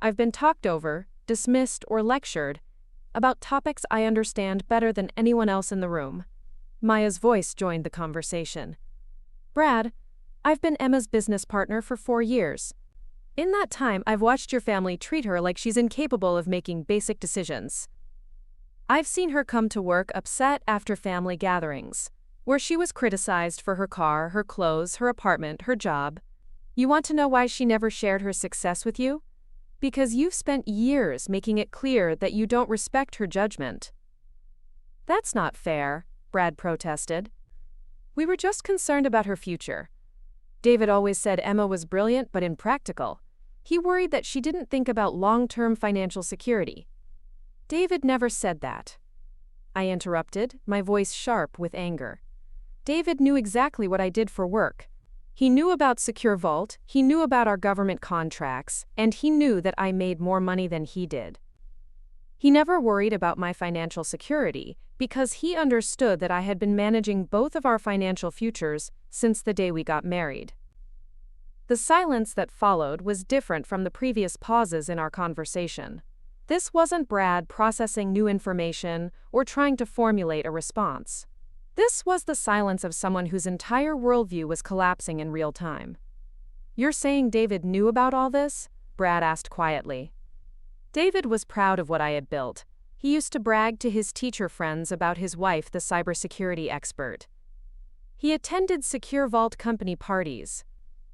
I've been talked over, dismissed, or lectured about topics I understand better than anyone else in the room." Maya's voice joined the conversation. "Brad, I've been Emma's business partner for 4 years. In that time, I've watched your family treat her like she's incapable of making basic decisions. I've seen her come to work upset after family gatherings, where she was criticized for her car, her clothes, her apartment, her job. You want to know why she never shared her success with you? Because you've spent years making it clear that you don't respect her judgment. That's not fair, Brad protested. We were just concerned about her future. David always said Emma was brilliant but impractical. He worried that she didn't think about long-term financial security. David never said that. I interrupted, my voice sharp with anger. David knew exactly what I did for work. He knew about SecureVault, he knew about our government contracts, and he knew that I made more money than he did. He never worried about my financial security because he understood that I had been managing both of our financial futures since the day we got married. The silence that followed was different from the previous pauses in our conversation. This wasn't Brad processing new information or trying to formulate a response. This was the silence of someone whose entire worldview was collapsing in real time. You're saying David knew about all this? Brad asked quietly. David was proud of what I had built. He used to brag to his teacher friends about his wife, the cybersecurity expert. He attended SecureVault company parties.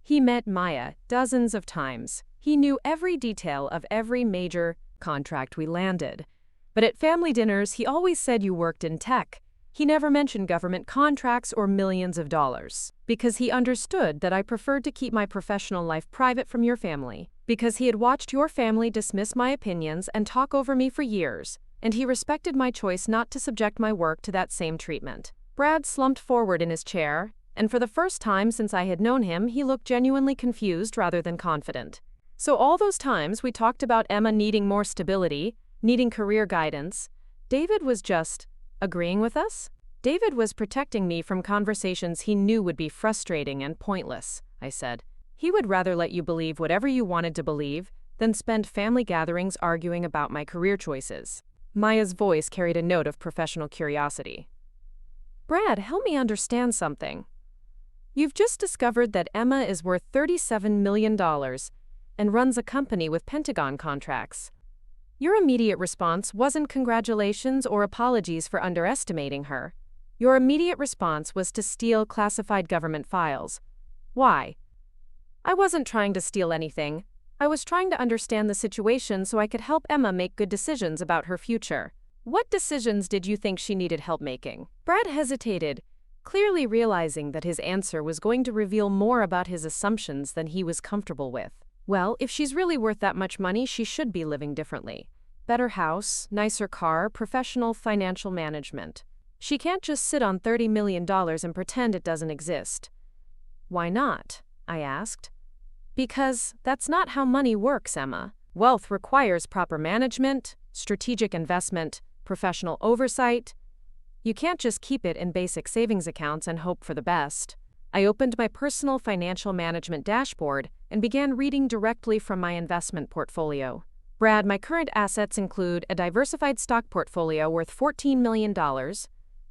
He met Maya dozens of times. He knew every detail of every major contract we landed. But at family dinners, he always said you worked in tech. He never mentioned government contracts or millions of dollars. Because he understood that I preferred to keep my professional life private from your family. Because he had watched your family dismiss my opinions and talk over me for years. And he respected my choice not to subject my work to that same treatment. Brad slumped forward in his chair, and for the first time since I had known him, he looked genuinely confused rather than confident. So all those times we talked about Emma needing more stability, needing career guidance, David was just agreeing with us? David was protecting me from conversations he knew would be frustrating and pointless, I said. He would rather let you believe whatever you wanted to believe than spend family gatherings arguing about my career choices. Maya's voice carried a note of professional curiosity. Brad, help me understand something. You've just discovered that Emma is worth $37 million and runs a company with Pentagon contracts. Your immediate response wasn't congratulations or apologies for underestimating her. Your immediate response was to steal classified government files. Why? I wasn't trying to steal anything. I was trying to understand the situation so I could help Emma make good decisions about her future. What decisions did you think she needed help making? Brad hesitated, clearly realizing that his answer was going to reveal more about his assumptions than he was comfortable with. Well, if she's really worth that much money, she should be living differently. Better house, nicer car, professional financial management. She can't just sit on $30 million and pretend it doesn't exist. Why not? I asked. Because that's not how money works, Emma. Wealth requires proper management, strategic investment, professional oversight. You can't just keep it in basic savings accounts and hope for the best. I opened my personal financial management dashboard and began reading directly from my investment portfolio. Brad, my current assets include a diversified stock portfolio worth $14 million,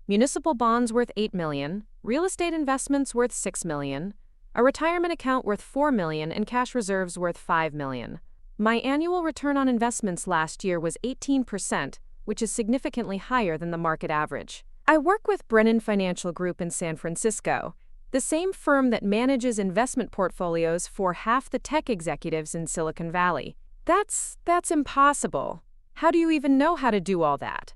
municipal bonds worth $8 million, real estate investments worth $6 million, a retirement account worth $4 million, and cash reserves worth $5 million. My annual return on investments last year was 18%, which is significantly higher than the market average. I work with Brennan Financial Group in San Francisco, the same firm that manages investment portfolios for half the tech executives in Silicon Valley. That's impossible. How do you even know how to do all that?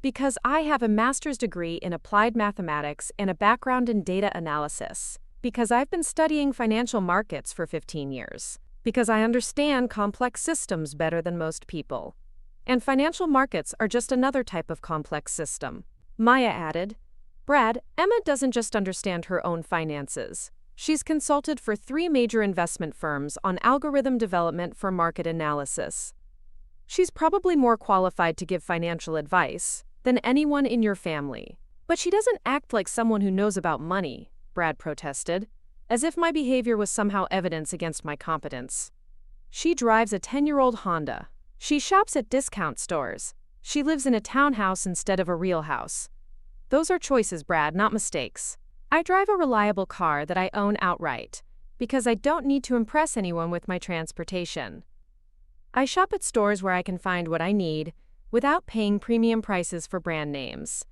Because I have a master's degree in applied mathematics and a background in data analysis. Because I've been studying financial markets for 15 years. Because I understand complex systems better than most people. And financial markets are just another type of complex system. Maya added, Brad, Emma doesn't just understand her own finances. She's consulted for 3 major investment firms on algorithm development for market analysis. She's probably more qualified to give financial advice than anyone in your family. But she doesn't act like someone who knows about money, Brad protested, as if my behavior was somehow evidence against my competence. She drives a 10-year-old Honda. She shops at discount stores. She lives in a townhouse instead of a real house. Those are choices, Brad, not mistakes. I drive a reliable car that I own outright, because I don't need to impress anyone with my transportation. I shop at stores where I can find what I need, without paying premium prices for brand names.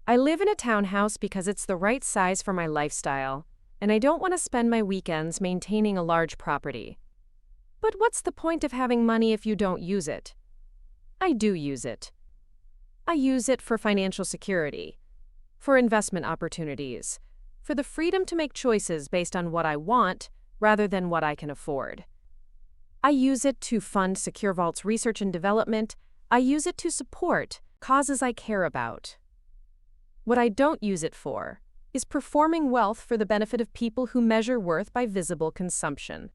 I live in a townhouse because it's the right size for my lifestyle, and I don't want to spend my weekends maintaining a large property. But what's the point of having money if you don't use it? I do use it. I use it for financial security, for investment opportunities, for the freedom to make choices based on what I want rather than what I can afford. I use it to fund SecureVault's research and development. I use it to support causes I care about. What I don't use it for is performing wealth for the benefit of people who measure worth by visible consumption.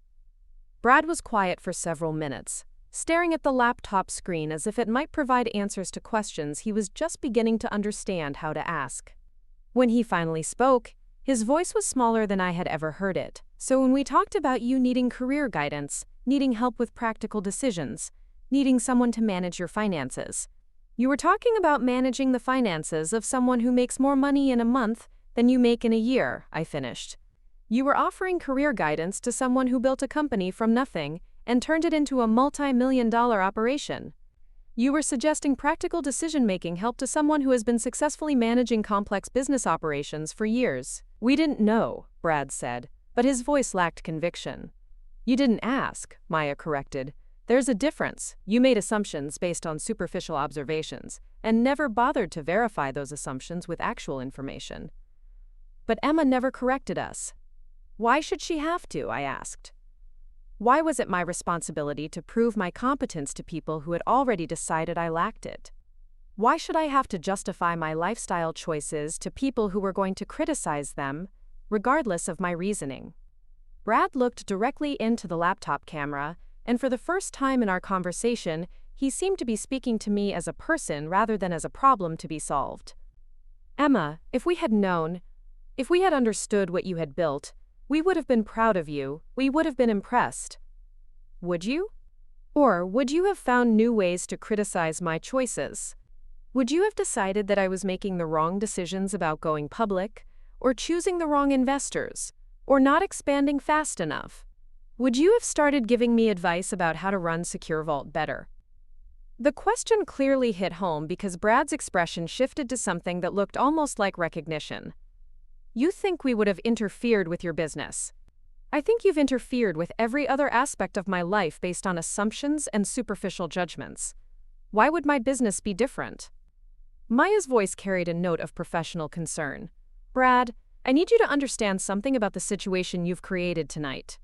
Brad was quiet for several minutes, staring at the laptop screen as if it might provide answers to questions he was just beginning to understand how to ask. When he finally spoke, his voice was smaller than I had ever heard it. So when we talked about you needing career guidance, needing help with practical decisions, needing someone to manage your finances, you were talking about managing the finances of someone who makes more money in a month than you make in a year, I finished. You were offering career guidance to someone who built a company from nothing and turned it into a multi-million-dollar operation. You were suggesting practical decision-making help to someone who has been successfully managing complex business operations for years. We didn't know, Brad said, but his voice lacked conviction. You didn't ask, Maya corrected. There's a difference. You made assumptions based on superficial observations and never bothered to verify those assumptions with actual information. But Emma never corrected us. Why should she have to? I asked. Why was it my responsibility to prove my competence to people who had already decided I lacked it? Why should I have to justify my lifestyle choices to people who were going to criticize them, regardless of my reasoning? Brad looked directly into the laptop camera, and for the first time in our conversation, he seemed to be speaking to me as a person rather than as a problem to be solved. Emma, if we had known, if we had understood what you had built, we would have been proud of you, we would have been impressed. Would you? Or would you have found new ways to criticize my choices? Would you have decided that I was making the wrong decisions about going public, or choosing the wrong investors, or not expanding fast enough? Would you have started giving me advice about how to run SecureVault better? The question clearly hit home because Brad's expression shifted to something that looked almost like recognition. You think we would have interfered with your business. I think you've interfered with every other aspect of my life based on assumptions and superficial judgments. Why would my business be different? Maya's voice carried a note of professional concern. Brad, I need you to understand something about the situation you've created tonight.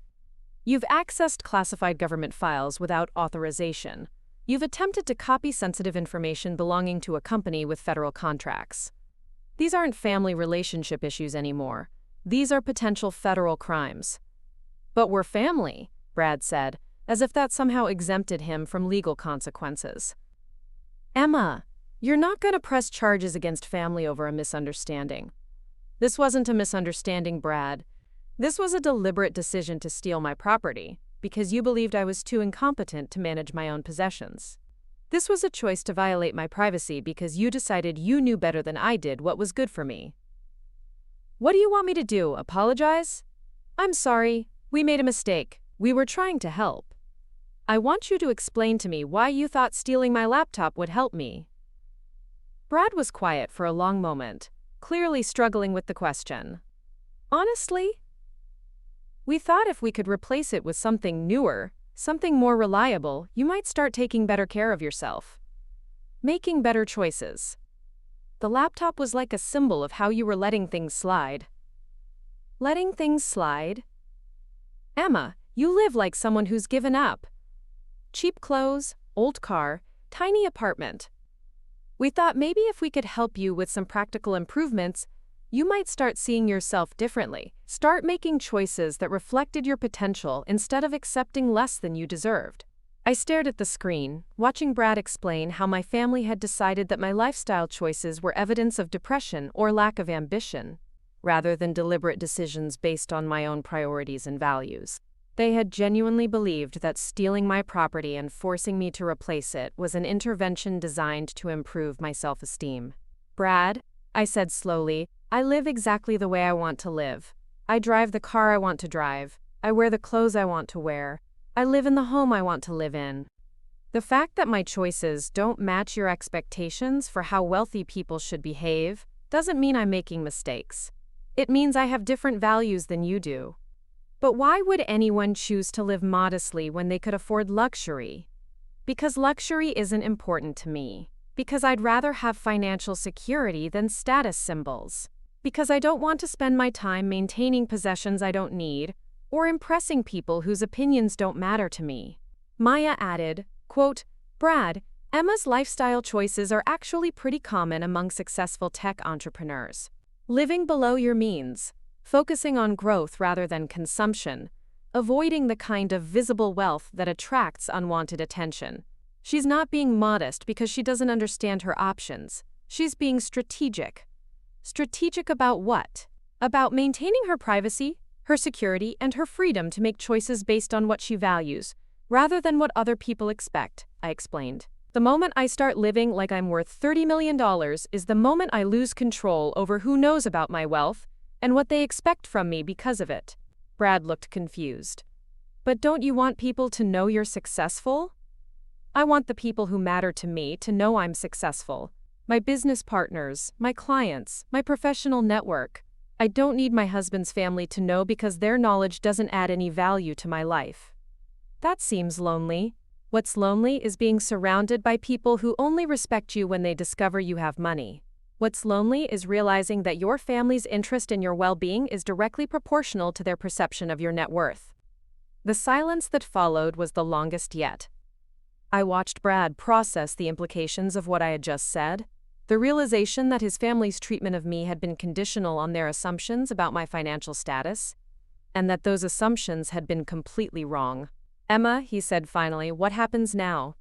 You've accessed classified government files without authorization. You've attempted to copy sensitive information belonging to a company with federal contracts. These aren't family relationship issues anymore. These are potential federal crimes. But we're family, Brad said, as if that somehow exempted him from legal consequences. Emma, you're not going to press charges against family over a misunderstanding. This wasn't a misunderstanding, Brad. This was a deliberate decision to steal my property, because you believed I was too incompetent to manage my own possessions. This was a choice to violate my privacy because you decided you knew better than I did what was good for me. What do you want me to do, apologize? I'm sorry, we made a mistake. We were trying to help. I want you to explain to me why you thought stealing my laptop would help me. Brad was quiet for a long moment, clearly struggling with the question. Honestly, we thought if we could replace it with something newer, something more reliable, you might start taking better care of yourself. Making better choices. The laptop was like a symbol of how you were letting things slide. Letting things slide? Emma, you live like someone who's given up. Cheap clothes, old car, tiny apartment. We thought maybe if we could help you with some practical improvements, you might start seeing yourself differently. Start making choices that reflected your potential instead of accepting less than you deserved. I stared at the screen, watching Brad explain how my family had decided that my lifestyle choices were evidence of depression or lack of ambition, rather than deliberate decisions based on my own priorities and values. They had genuinely believed that stealing my property and forcing me to replace it was an intervention designed to improve my self-esteem. Brad, I said slowly, I live exactly the way I want to live. I drive the car I want to drive. I wear the clothes I want to wear. I live in the home I want to live in. The fact that my choices don't match your expectations for how wealthy people should behave doesn't mean I'm making mistakes. It means I have different values than you do. But why would anyone choose to live modestly when they could afford luxury? Because luxury isn't important to me. Because I'd rather have financial security than status symbols. Because I don't want to spend my time maintaining possessions I don't need, or impressing people whose opinions don't matter to me. Maya added, quote, "Brad, Emma's lifestyle choices are actually pretty common among successful tech entrepreneurs. Living below your means, focusing on growth rather than consumption, avoiding the kind of visible wealth that attracts unwanted attention. She's not being modest because she doesn't understand her options. She's being strategic. Strategic about what? About maintaining her privacy, her security, and her freedom to make choices based on what she values, rather than what other people expect," I explained. "The moment I start living like I'm worth $30 million is the moment I lose control over who knows about my wealth and what they expect from me because of it." Brad looked confused. "But don't you want people to know you're successful?" "I want the people who matter to me to know I'm successful. My business partners, my clients, my professional network. I don't need my husband's family to know because their knowledge doesn't add any value to my life." "That seems lonely." "What's lonely is being surrounded by people who only respect you when they discover you have money. What's lonely is realizing that your family's interest in your well-being is directly proportional to their perception of your net worth." The silence that followed was the longest yet. I watched Brad process the implications of what I had just said, the realization that his family's treatment of me had been conditional on their assumptions about my financial status, and that those assumptions had been completely wrong. "Emma," he said finally, "what happens now?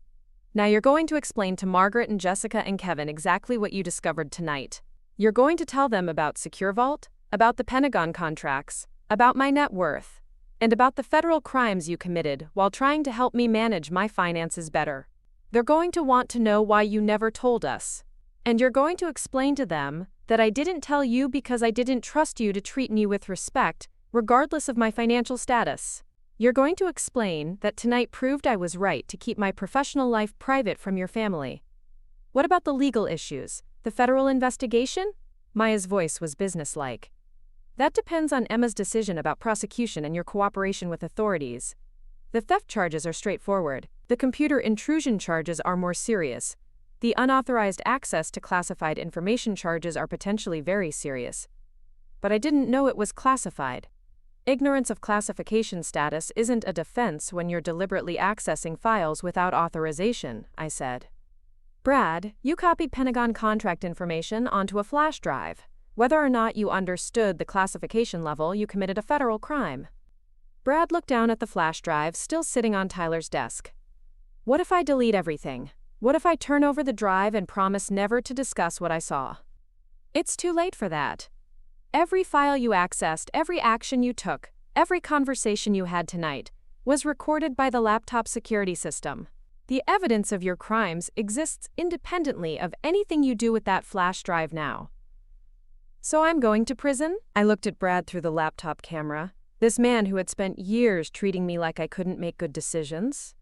Now you're going to explain to Margaret and Jessica and Kevin exactly what you discovered tonight. You're going to tell them about SecureVault, about the Pentagon contracts, about my net worth, and about the federal crimes you committed while trying to help me manage my finances better. They're going to want to know why you never told us. And you're going to explain to them that I didn't tell you because I didn't trust you to treat me with respect, regardless of my financial status. You're going to explain that tonight proved I was right to keep my professional life private from your family. What about the legal issues? The federal investigation?" Maya's voice was businesslike. "That depends on Emma's decision about prosecution and your cooperation with authorities. The theft charges are straightforward. The computer intrusion charges are more serious. The unauthorized access to classified information charges are potentially very serious. But I didn't know it was classified. Ignorance of classification status isn't a defense when you're deliberately accessing files without authorization," I said. "Brad, you copied Pentagon contract information onto a flash drive. Whether or not you understood the classification level, you committed a federal crime." Brad looked down at the flash drive still sitting on Tyler's desk. "What if I delete everything? What if I turn over the drive and promise never to discuss what I saw?" "It's too late for that. Every file you accessed, every action you took, every conversation you had tonight was recorded by the laptop security system. The evidence of your crimes exists independently of anything you do with that flash drive now." "So I'm going to prison?" I looked at Brad through the laptop camera. This man who had spent years treating me like I couldn't make good decisions,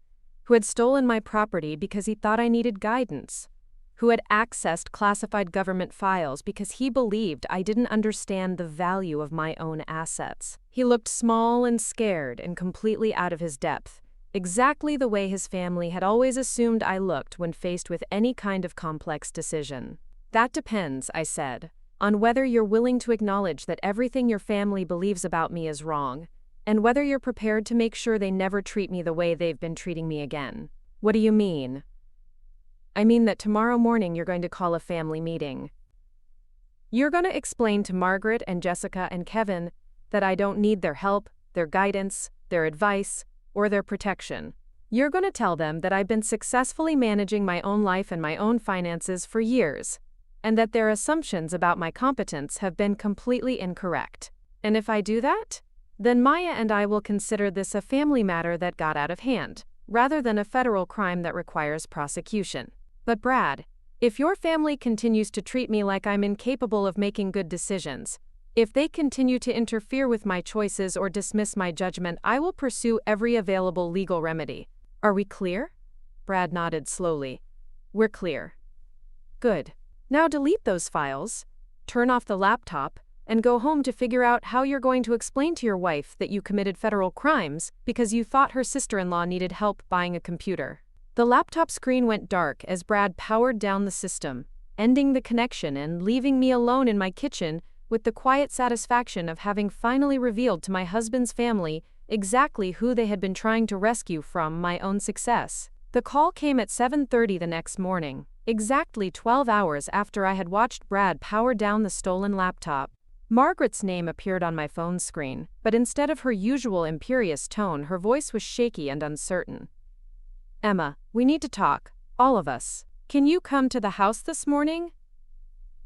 who had stolen my property because he thought I needed guidance, who had accessed classified government files because he believed I didn't understand the value of my own assets. He looked small and scared and completely out of his depth, exactly the way his family had always assumed I looked when faced with any kind of complex decision. "That depends," I said, "on whether you're willing to acknowledge that everything your family believes about me is wrong, and whether you're prepared to make sure they never treat me the way they've been treating me again." "What do you mean?" "I mean that tomorrow morning you're going to call a family meeting. You're going to explain to Margaret and Jessica and Kevin that I don't need their help, their guidance, their advice, or their protection. You're going to tell them that I've been successfully managing my own life and my own finances for years, and that their assumptions about my competence have been completely incorrect. And if I do that, then Maya and I will consider this a family matter that got out of hand, rather than a federal crime that requires prosecution. But Brad, if your family continues to treat me like I'm incapable of making good decisions, if they continue to interfere with my choices or dismiss my judgment, I will pursue every available legal remedy. Are we clear?" Brad nodded slowly. "We're clear." "Good. Now delete those files, turn off the laptop, and go home to figure out how you're going to explain to your wife that you committed federal crimes because you thought her sister-in-law needed help buying a computer. The laptop screen went dark as Brad powered down the system, ending the connection and leaving me alone in my kitchen with the quiet satisfaction of having finally revealed to my husband's family exactly who they had been trying to rescue from my own success. The call came at 7:30 the next morning, exactly 12 hours after I had watched Brad power down the stolen laptop. Margaret's name appeared on my phone screen, but instead of her usual imperious tone, her voice was shaky and uncertain. "Emma, we need to talk, all of us. Can you come to the house this morning?"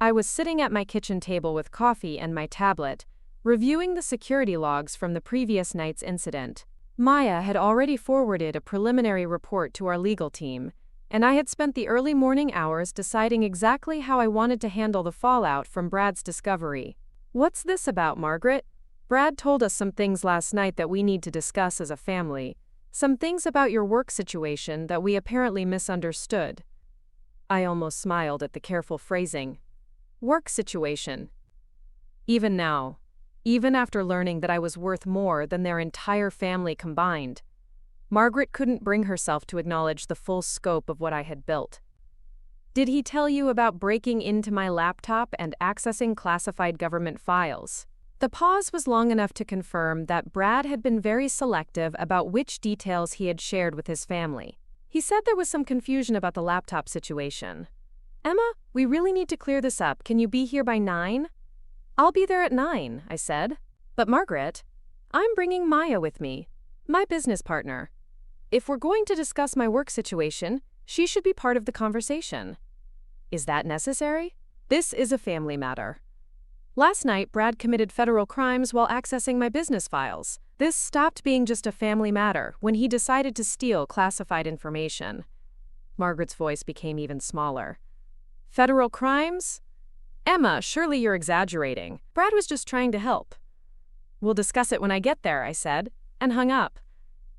I was sitting at my kitchen table with coffee and my tablet, reviewing the security logs from the previous night's incident. Maya had already forwarded a preliminary report to our legal team, and I had spent the early morning hours deciding exactly how I wanted to handle the fallout from Brad's discovery. "What's this about, Margaret? Brad told us some things last night that we need to discuss as a family. Some things about your work situation that we apparently misunderstood." I almost smiled at the careful phrasing. Work situation. Even now, even after learning that I was worth more than their entire family combined, Margaret couldn't bring herself to acknowledge the full scope of what I had built. "Did he tell you about breaking into my laptop and accessing classified government files?" The pause was long enough to confirm that Brad had been very selective about which details he had shared with his family. He said there was some confusion about the laptop situation. "Emma, we really need to clear this up. Can you be here by 9? "I'll be there at 9, I said. "But Margaret, I'm bringing Maya with me, my business partner. If we're going to discuss my work situation, she should be part of the conversation." "Is that necessary?" "This is a family matter. Last night, Brad committed federal crimes while accessing my business files. This stopped being just a family matter when he decided to steal classified information." Margaret's voice became even smaller. "Federal crimes? Emma, surely you're exaggerating. Brad was just trying to help." "We'll discuss it when I get there," I said, and hung up.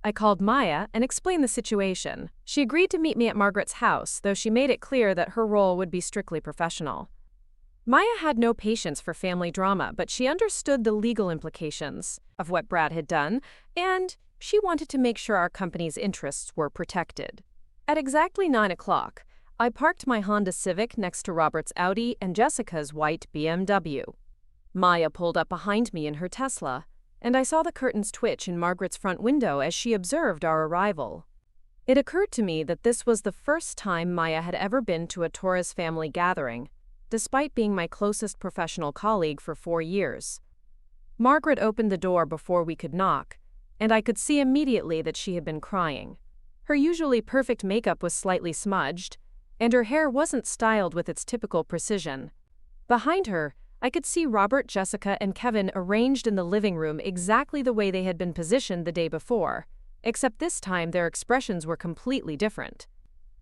I called Maya and explained the situation. She agreed to meet me at Margaret's house, though she made it clear that her role would be strictly professional. Maya had no patience for family drama, but she understood the legal implications of what Brad had done, and she wanted to make sure our company's interests were protected. At exactly 9 o'clock, I parked my Honda Civic next to Robert's Audi and Jessica's white BMW. Maya pulled up behind me in her Tesla, and I saw the curtains twitch in Margaret's front window as she observed our arrival. It occurred to me that this was the first time Maya had ever been to a Torres family gathering, despite being my closest professional colleague for 4 years. Margaret opened the door before we could knock, and I could see immediately that she had been crying. Her usually perfect makeup was slightly smudged, and her hair wasn't styled with its typical precision. Behind her, I could see Robert, Jessica, and Kevin arranged in the living room exactly the way they had been positioned the day before, except this time their expressions were completely different.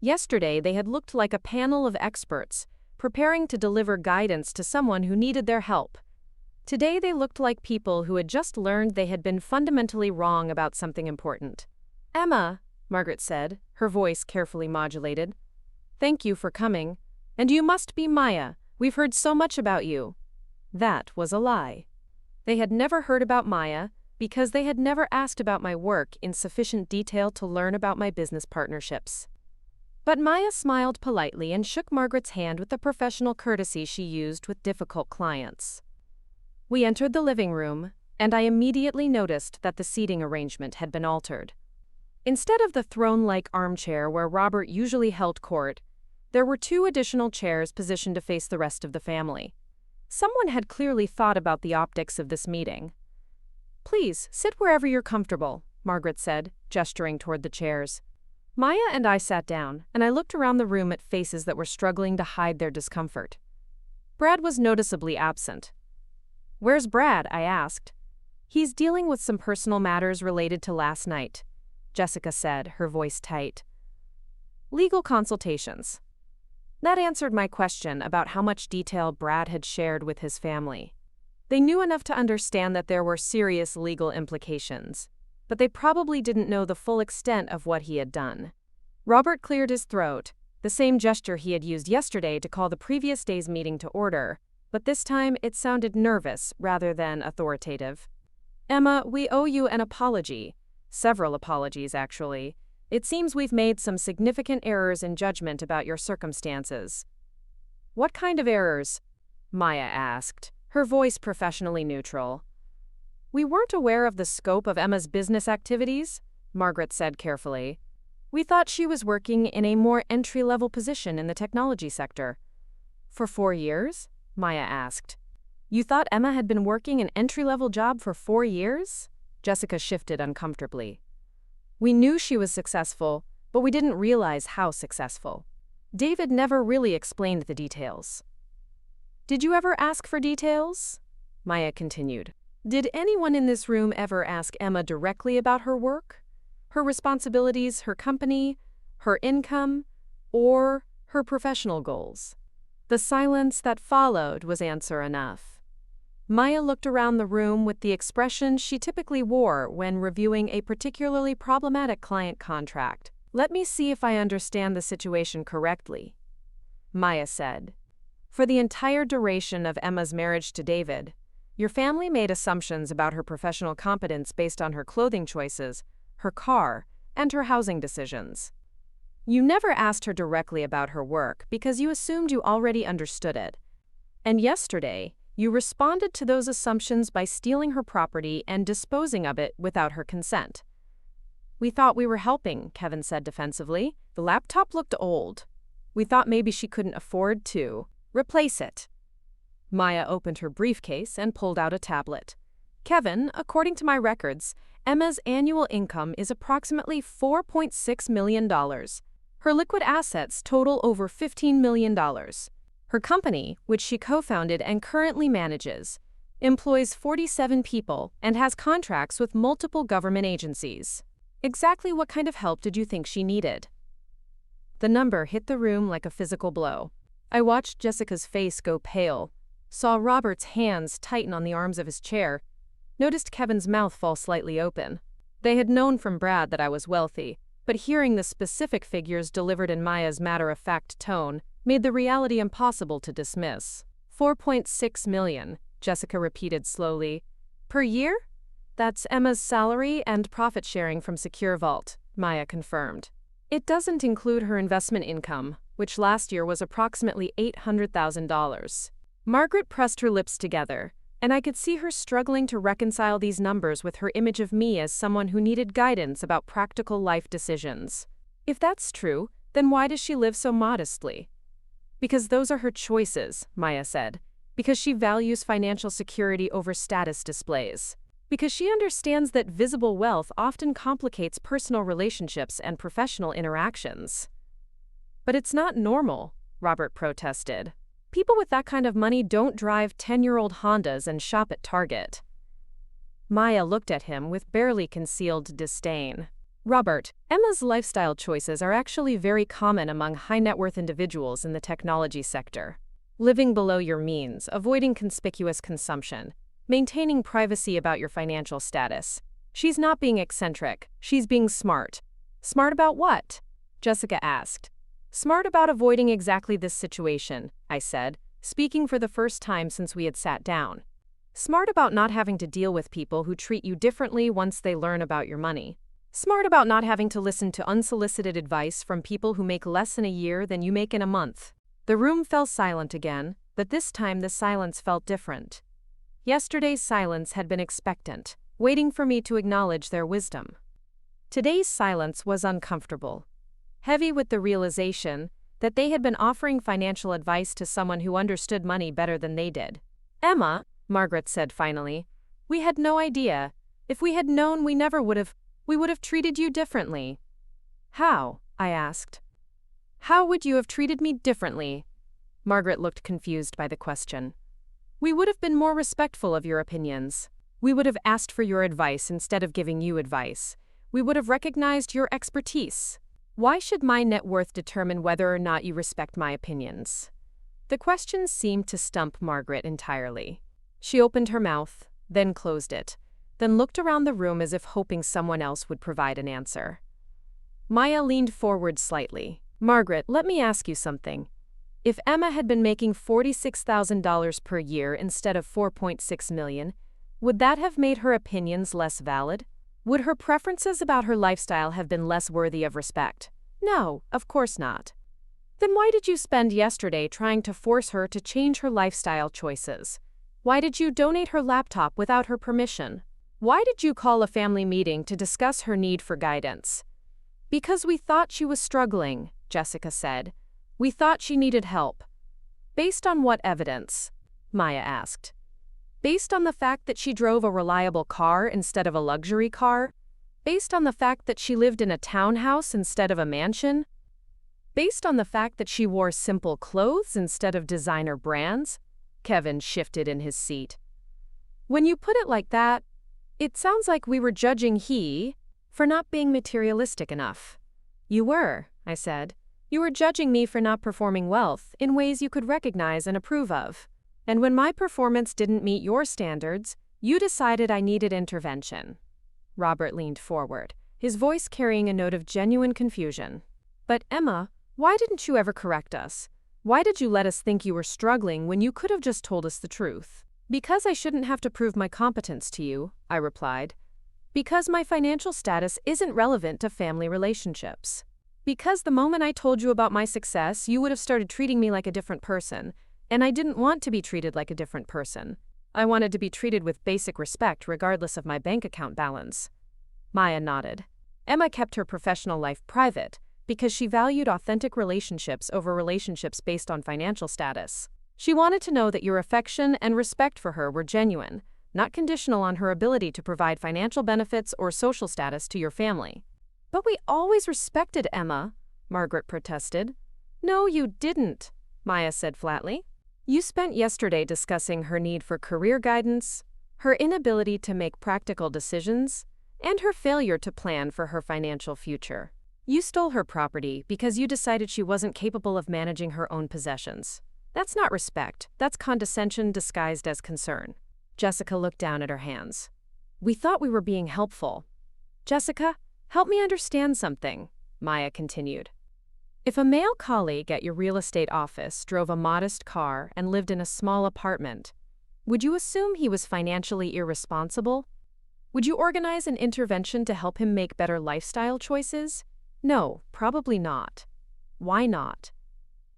Yesterday, they had looked like a panel of experts, preparing to deliver guidance to someone who needed their help. Today, they looked like people who had just learned they had been fundamentally wrong about something important. "Emma," Margaret said, her voice carefully modulated, "thank you for coming. And you must be Maya. We've heard so much about you." That was a lie. They had never heard about Maya because they had never asked about my work in sufficient detail to learn about my business partnerships. But Maya smiled politely and shook Margaret's hand with the professional courtesy she used with difficult clients. We entered the living room, and I immediately noticed that the seating arrangement had been altered. Instead of the throne-like armchair where Robert usually held court, there were 2 additional chairs positioned to face the rest of the family. Someone had clearly thought about the optics of this meeting. "Please, sit wherever you're comfortable," Margaret said, gesturing toward the chairs. Maya and I sat down, and I looked around the room at faces that were struggling to hide their discomfort. Brad was noticeably absent. "Where's Brad?" I asked. "He's dealing with some personal matters related to last night," Jessica said, her voice tight. "Legal consultations." That answered my question about how much detail Brad had shared with his family. They knew enough to understand that there were serious legal implications, but they probably didn't know the full extent of what he had done. Robert cleared his throat, the same gesture he had used yesterday to call the previous day's meeting to order, but this time it sounded nervous rather than authoritative. Emma, we owe you an apology. Several apologies, actually. It seems we've made some significant errors in judgment about your circumstances. What kind of errors? Maya asked, her voice professionally neutral. We weren't aware of the scope of Emma's business activities, Margaret said carefully. We thought she was working in a more entry-level position in the technology sector. For 4 years? Maya asked. You thought Emma had been working an entry-level job for 4 years? Jessica shifted uncomfortably. We knew she was successful, but we didn't realize how successful. David never really explained the details. Did you ever ask for details? Maya continued. Did anyone in this room ever ask Emma directly about her work? Her responsibilities, her company, her income, or her professional goals? The silence that followed was answer enough. Maya looked around the room with the expression she typically wore when reviewing a particularly problematic client contract. Let me see if I understand the situation correctly, Maya said. For the entire duration of Emma's marriage to David, your family made assumptions about her professional competence based on her clothing choices, her car, and her housing decisions. You never asked her directly about her work because you assumed you already understood it. And yesterday, you responded to those assumptions by stealing her property and disposing of it without her consent. We thought we were helping, Kevin said defensively. The laptop looked old. We thought maybe she couldn't afford to replace it. Maya opened her briefcase and pulled out a tablet. Kevin, according to my records, Emma's annual income is approximately $4.6 million. Her liquid assets total over $15 million. Her company, which she co-founded and currently manages, employs 47 people and has contracts with multiple government agencies. Exactly what kind of help did you think she needed? The number hit the room like a physical blow. I watched Jessica's face go pale, saw Robert's hands tighten on the arms of his chair, noticed Kevin's mouth fall slightly open. They had known from Brad that I was wealthy, but hearing the specific figures delivered in Maya's matter-of-fact tone made the reality impossible to dismiss. 4.6 million, Jessica repeated slowly. Per year? That's Emma's salary and profit sharing from SecureVault, Maya confirmed. It doesn't include her investment income, which last year was approximately $800,000. Margaret pressed her lips together, and I could see her struggling to reconcile these numbers with her image of me as someone who needed guidance about practical life decisions. If that's true, then why does she live so modestly? Because those are her choices, Maya said. Because she values financial security over status displays. Because she understands that visible wealth often complicates personal relationships and professional interactions. But it's not normal, Robert protested. People with that kind of money don't drive 10-year-old Hondas and shop at Target. Maya looked at him with barely concealed disdain. Robert, Emma's lifestyle choices are actually very common among high-net-worth individuals in the technology sector. Living below your means, avoiding conspicuous consumption, maintaining privacy about your financial status. She's not being eccentric, she's being smart. Smart about what? Jessica asked. Smart about avoiding exactly this situation, I said, speaking for the first time since we had sat down. Smart about not having to deal with people who treat you differently once they learn about your money. Smart about not having to listen to unsolicited advice from people who make less in a year than you make in a month. The room fell silent again, but this time the silence felt different. Yesterday's silence had been expectant, waiting for me to acknowledge their wisdom. Today's silence was uncomfortable, heavy with the realization that they had been offering financial advice to someone who understood money better than they did. Emma, Margaret said finally, we had no idea. If we had known, we would have treated you differently. How? I asked. How would you have treated me differently? Margaret looked confused by the question. We would have been more respectful of your opinions. We would have asked for your advice instead of giving you advice. We would have recognized your expertise. Why should my net worth determine whether or not you respect my opinions? The question seemed to stump Margaret entirely. She opened her mouth, then closed it, then looked around the room as if hoping someone else would provide an answer. Maya leaned forward slightly. Margaret, let me ask you something. If Emma had been making $46,000 per year instead of $4.6 million, would that have made her opinions less valid? Would her preferences about her lifestyle have been less worthy of respect? No, of course not. Then why did you spend yesterday trying to force her to change her lifestyle choices? Why did you donate her laptop without her permission? Why did you call a family meeting to discuss her need for guidance? Because we thought she was struggling, Jessica said. We thought she needed help. Based on what evidence? Maya asked. Based on the fact that she drove a reliable car instead of a luxury car? Based on the fact that she lived in a townhouse instead of a mansion? Based on the fact that she wore simple clothes instead of designer brands? Kevin shifted in his seat. When you put it like that, it sounds like we were judging he for not being materialistic enough. You were, I said. You were judging me for not performing wealth in ways you could recognize and approve of. And when my performance didn't meet your standards, you decided I needed intervention. Robert leaned forward, his voice carrying a note of genuine confusion. But Emma, why didn't you ever correct us? Why did you let us think you were struggling when you could have just told us the truth? Because I shouldn't have to prove my competence to you, I replied. Because my financial status isn't relevant to family relationships. Because the moment I told you about my success, you would have started treating me like a different person, and I didn't want to be treated like a different person. I wanted to be treated with basic respect regardless of my bank account balance. Maya nodded. Emma kept her professional life private because she valued authentic relationships over relationships based on financial status. She wanted to know that your affection and respect for her were genuine, not conditional on her ability to provide financial benefits or social status to your family. But we always respected Emma, Margaret protested. No, you didn't, Maya said flatly. You spent yesterday discussing her need for career guidance, her inability to make practical decisions, and her failure to plan for her financial future. You stole her property because you decided she wasn't capable of managing her own possessions. That's not respect, that's condescension disguised as concern. Jessica looked down at her hands. We thought we were being helpful. Jessica, help me understand something, Maya continued. If a male colleague at your real estate office drove a modest car and lived in a small apartment, would you assume he was financially irresponsible? Would you organize an intervention to help him make better lifestyle choices? No, probably not. Why not?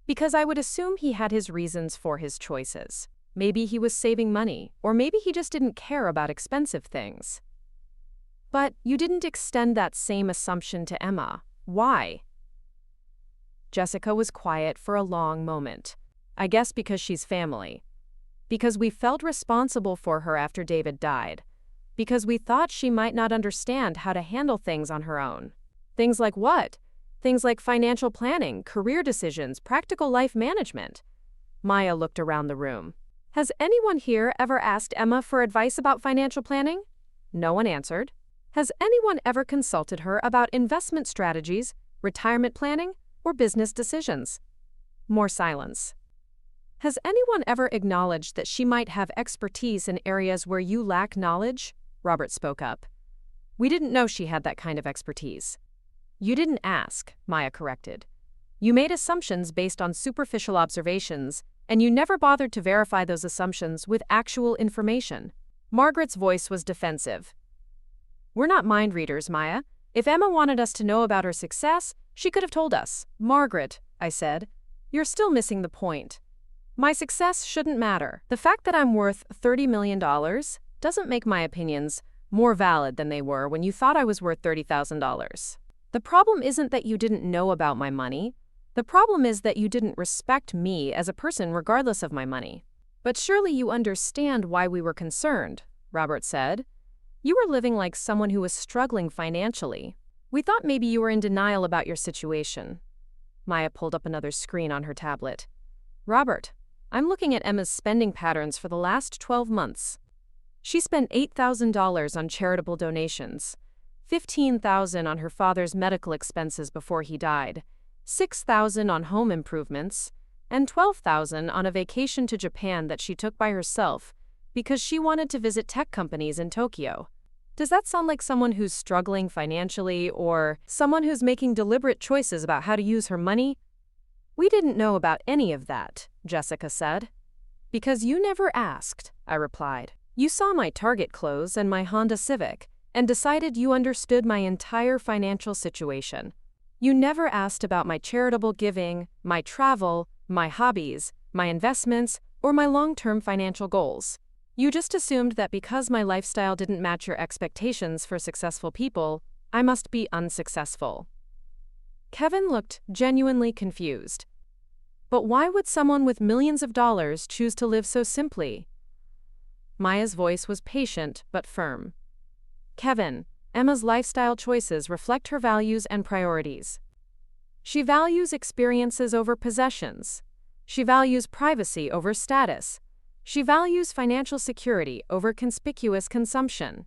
Because I would assume he had his reasons for his choices. Maybe he was saving money, or maybe he just didn't care about expensive things. But you didn't extend that same assumption to Emma. Why? Jessica was quiet for a long moment. I guess because she's family. Because we felt responsible for her after David died. Because we thought she might not understand how to handle things on her own. Things like what? Things like financial planning, career decisions, practical life management. Maya looked around the room. Has anyone here ever asked Emma for advice about financial planning? No one answered. Has anyone ever consulted her about investment strategies, retirement planning, or business decisions? More silence. Has anyone ever acknowledged that she might have expertise in areas where you lack knowledge? Robert spoke up. We didn't know she had that kind of expertise. You didn't ask, Maya corrected. You made assumptions based on superficial observations, and you never bothered to verify those assumptions with actual information. Margaret's voice was defensive. We're not mind readers, Maya. If Emma wanted us to know about her success, she could have told us. Margaret, I said, you're still missing the point. My success shouldn't matter. The fact that I'm worth $30 million doesn't make my opinions more valid than they were when you thought I was worth $30,000. The problem isn't that you didn't know about my money. The problem is that you didn't respect me as a person regardless of my money. But surely you understand why we were concerned, Robert said. You were living like someone who was struggling financially. We thought maybe you were in denial about your situation. Maya pulled up another screen on her tablet. Robert, I'm looking at Emma's spending patterns for the last 12 months. She spent $8,000 on charitable donations, $15,000 on her father's medical expenses before he died, $6,000 on home improvements, and $12,000 on a vacation to Japan that she took by herself because she wanted to visit tech companies in Tokyo. Does that sound like someone who's struggling financially or someone who's making deliberate choices about how to use her money? We didn't know about any of that, Jessica said. Because you never asked, I replied. You saw my Target clothes and my Honda Civic and decided you understood my entire financial situation. You never asked about my charitable giving, my travel, my hobbies, my investments, or my long-term financial goals. You just assumed that because my lifestyle didn't match your expectations for successful people, I must be unsuccessful. Kevin looked genuinely confused. But why would someone with millions of dollars choose to live so simply? Maya's voice was patient but firm. Kevin, Emma's lifestyle choices reflect her values and priorities. She values experiences over possessions. She values privacy over status. She values financial security over conspicuous consumption.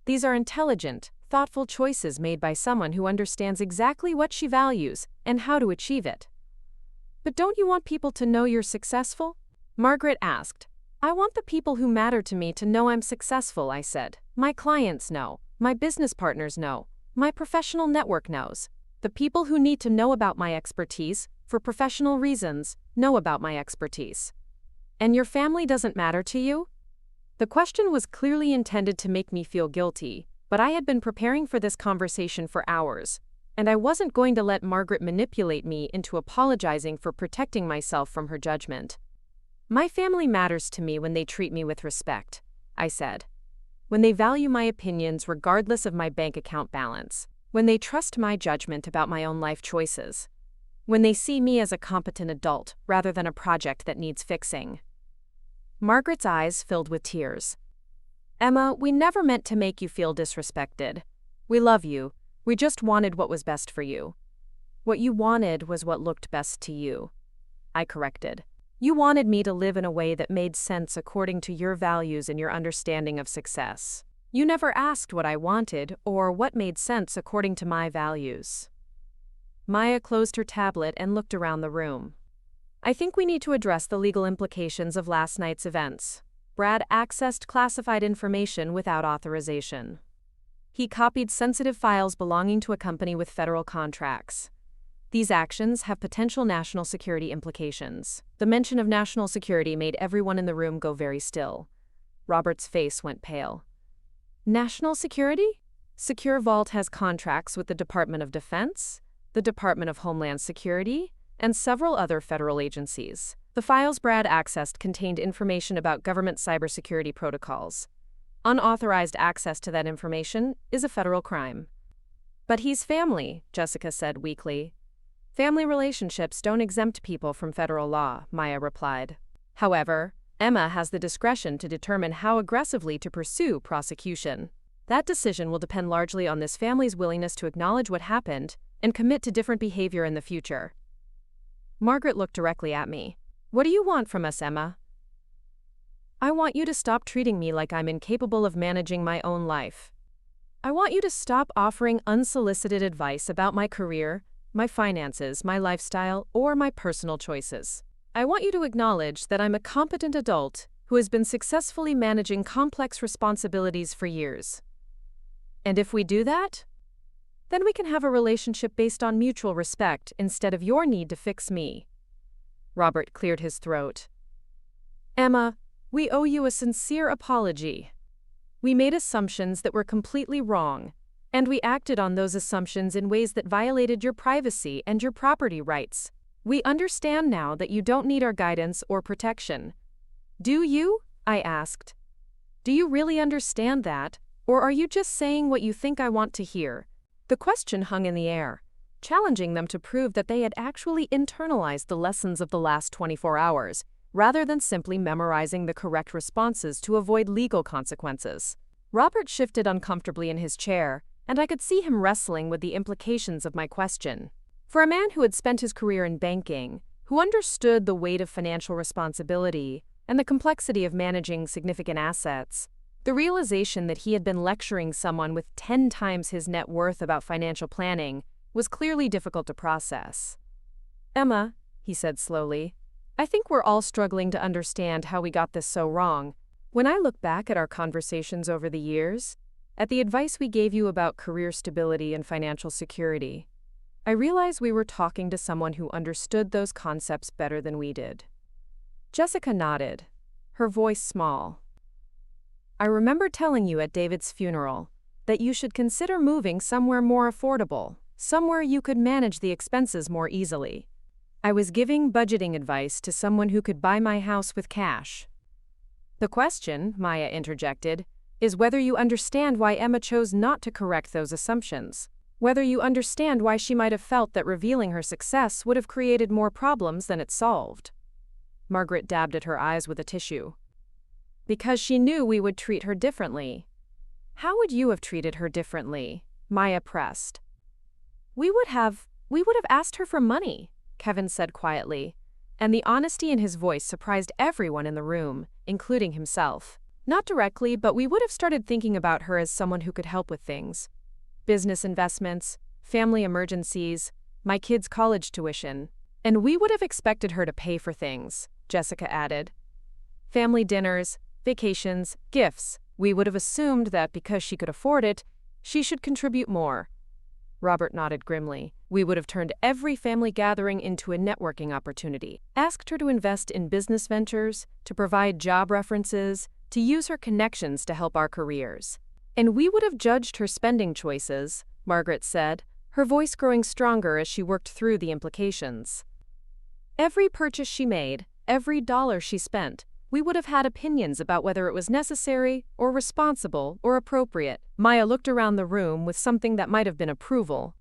These are intelligent, thoughtful choices made by someone who understands exactly what she values and how to achieve it. But don't you want people to know you're successful? Margaret asked. I want the people who matter to me to know I'm successful, I said. My clients know. My business partners know. My professional network knows. The people who need to know about my expertise, for professional reasons, know about my expertise. And your family doesn't matter to you? The question was clearly intended to make me feel guilty, but I had been preparing for this conversation for hours, and I wasn't going to let Margaret manipulate me into apologizing for protecting myself from her judgment. My family matters to me when they treat me with respect, I said. When they value my opinions regardless of my bank account balance. When they trust my judgment about my own life choices. When they see me as a competent adult rather than a project that needs fixing. Margaret's eyes filled with tears. Emma, we never meant to make you feel disrespected. We love you. We just wanted what was best for you. What you wanted was what looked best to you. I corrected. You wanted me to live in a way that made sense according to your values and your understanding of success. You never asked what I wanted or what made sense according to my values. Maya closed her tablet and looked around the room. I think we need to address the legal implications of last night's events. Brad accessed classified information without authorization. He copied sensitive files belonging to a company with federal contracts. These actions have potential national security implications. The mention of national security made everyone in the room go very still. Robert's face went pale. National security? SecureVault has contracts with the Department of Defense, the Department of Homeland Security, and several other federal agencies. The files Brad accessed contained information about government cybersecurity protocols. Unauthorized access to that information is a federal crime. But he's family, Jessica said weakly. Family relationships don't exempt people from federal law, Maya replied. However, Emma has the discretion to determine how aggressively to pursue prosecution. That decision will depend largely on this family's willingness to acknowledge what happened and commit to different behavior in the future. Margaret looked directly at me. What do you want from us, Emma? I want you to stop treating me like I'm incapable of managing my own life. I want you to stop offering unsolicited advice about my career, my finances, my lifestyle, or my personal choices. I want you to acknowledge that I'm a competent adult who has been successfully managing complex responsibilities for years. And if we do that, then we can have a relationship based on mutual respect instead of your need to fix me. Robert cleared his throat. Emma, we owe you a sincere apology. We made assumptions that were completely wrong, and we acted on those assumptions in ways that violated your privacy and your property rights. We understand now that you don't need our guidance or protection. Do you? I asked. Do you really understand that, or are you just saying what you think I want to hear? The question hung in the air, challenging them to prove that they had actually internalized the lessons of the last 24 hours, rather than simply memorizing the correct responses to avoid legal consequences. Robert shifted uncomfortably in his chair, and I could see him wrestling with the implications of my question. For a man who had spent his career in banking, who understood the weight of financial responsibility and the complexity of managing significant assets, the realization that he had been lecturing someone with 10 times his net worth about financial planning was clearly difficult to process. Emma, he said slowly, I think we're all struggling to understand how we got this so wrong. When I look back at our conversations over the years, at the advice we gave you about career stability and financial security, I realized we were talking to someone who understood those concepts better than we did. Jessica nodded, her voice small. I remember telling you at David's funeral that you should consider moving somewhere more affordable, somewhere you could manage the expenses more easily. I was giving budgeting advice to someone who could buy my house with cash. The question, Maya interjected, is whether you understand why Emma chose not to correct those assumptions. Whether you understand why she might have felt that revealing her success would have created more problems than it solved. Margaret dabbed at her eyes with a tissue. Because she knew we would treat her differently. How would you have treated her differently? Maya pressed. We would have asked her for money, Kevin said quietly, and the honesty in his voice surprised everyone in the room, including himself. Not directly, but we would have started thinking about her as someone who could help with things. Business investments, family emergencies, my kids' college tuition. And we would have expected her to pay for things, Jessica added. Family dinners, vacations, gifts. We would have assumed that because she could afford it, she should contribute more. Robert nodded grimly. We would have turned every family gathering into a networking opportunity, asked her to invest in business ventures, to provide job references, to use her connections to help our careers. And we would have judged her spending choices, Margaret said, her voice growing stronger as she worked through the implications. Every purchase she made, every dollar she spent, we would have had opinions about whether it was necessary or responsible or appropriate. Maya looked around the room with something that might have been approval.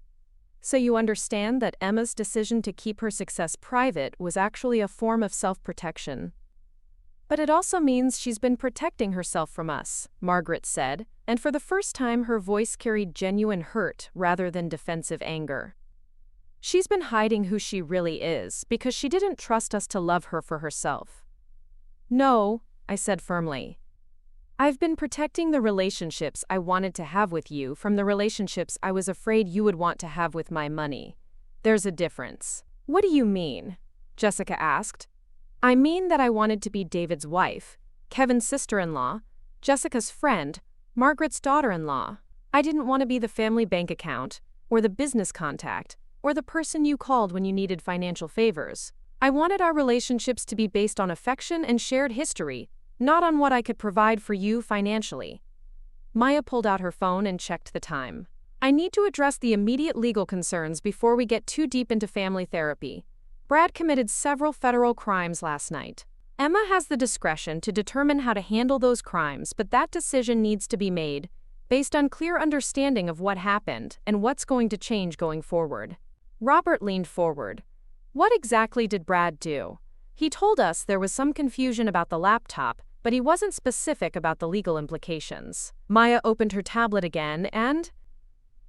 So you understand that Emma's decision to keep her success private was actually a form of self-protection. But it also means she's been protecting herself from us, Margaret said, and for the first time her voice carried genuine hurt rather than defensive anger. She's been hiding who she really is because she didn't trust us to love her for herself. No, I said firmly. I've been protecting the relationships I wanted to have with you from the relationships I was afraid you would want to have with my money. There's a difference. What do you mean? Jessica asked. I mean that I wanted to be David's wife, Kevin's sister-in-law, Jessica's friend, Margaret's daughter-in-law. I didn't want to be the family bank account, or the business contact, or the person you called when you needed financial favors. I wanted our relationships to be based on affection and shared history, not on what I could provide for you financially. Maya pulled out her phone and checked the time. I need to address the immediate legal concerns before we get too deep into family therapy. Brad committed several federal crimes last night. Emma has the discretion to determine how to handle those crimes, but that decision needs to be made based on clear understanding of what happened and what's going to change going forward. Robert leaned forward. What exactly did Brad do? He told us there was some confusion about the laptop, but he wasn't specific about the legal implications. Maya opened her tablet again and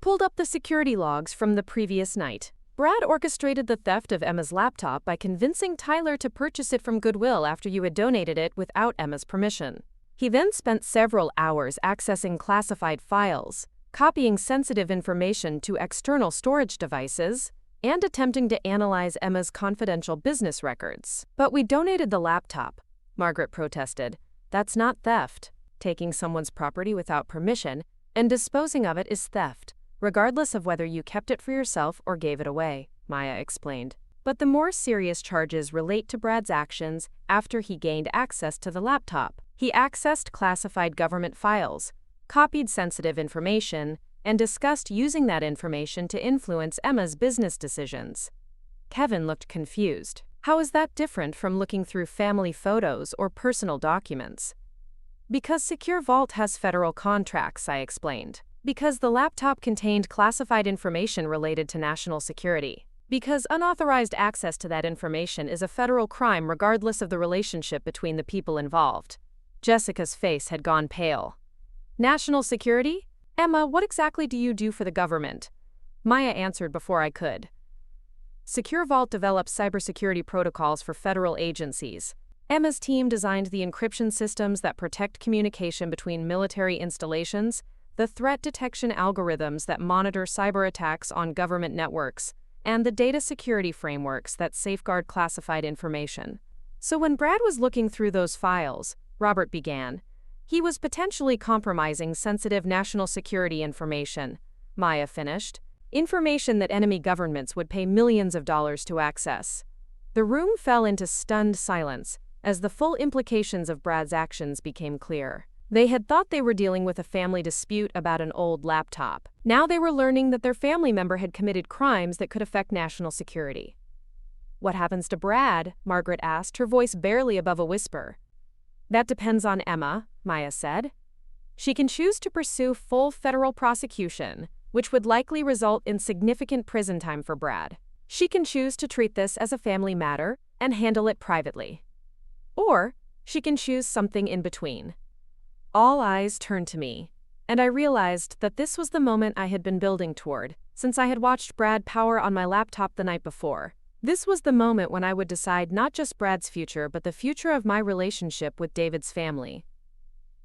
pulled up the security logs from the previous night. Brad orchestrated the theft of Emma's laptop by convincing Tyler to purchase it from Goodwill after you had donated it without Emma's permission. He then spent several hours accessing classified files, copying sensitive information to external storage devices, and attempting to analyze Emma's confidential business records. But we donated the laptop, Margaret protested. That's not theft. Taking someone's property without permission and disposing of it is theft, regardless of whether you kept it for yourself or gave it away, Maya explained. But the more serious charges relate to Brad's actions after he gained access to the laptop. He accessed classified government files, copied sensitive information, and discussed using that information to influence Emma's business decisions. Kevin looked confused. How is that different from looking through family photos or personal documents? Because SecureVault has federal contracts, I explained. Because the laptop contained classified information related to national security. Because unauthorized access to that information is a federal crime regardless of the relationship between the people involved. Jessica's face had gone pale. National security? Emma, what exactly do you do for the government? Maya answered before I could. SecureVault develops cybersecurity protocols for federal agencies. Emma's team designed the encryption systems that protect communication between military installations, the threat detection algorithms that monitor cyber attacks on government networks, and the data security frameworks that safeguard classified information. So when Brad was looking through those files, Robert began, he was potentially compromising sensitive national security information, Maya finished. Information that enemy governments would pay millions of dollars to access. The room fell into stunned silence as the full implications of Brad's actions became clear. They had thought they were dealing with a family dispute about an old laptop. Now they were learning that their family member had committed crimes that could affect national security. "What happens to Brad?" Margaret asked, her voice barely above a whisper. "That depends on Emma," Maya said. "She can choose to pursue full federal prosecution, which would likely result in significant prison time for Brad. She can choose to treat this as a family matter and handle it privately. Or she can choose something in between." All eyes turned to me, and I realized that this was the moment I had been building toward, since I had watched Brad power on my laptop the night before. This was the moment when I would decide not just Brad's future but the future of my relationship with David's family.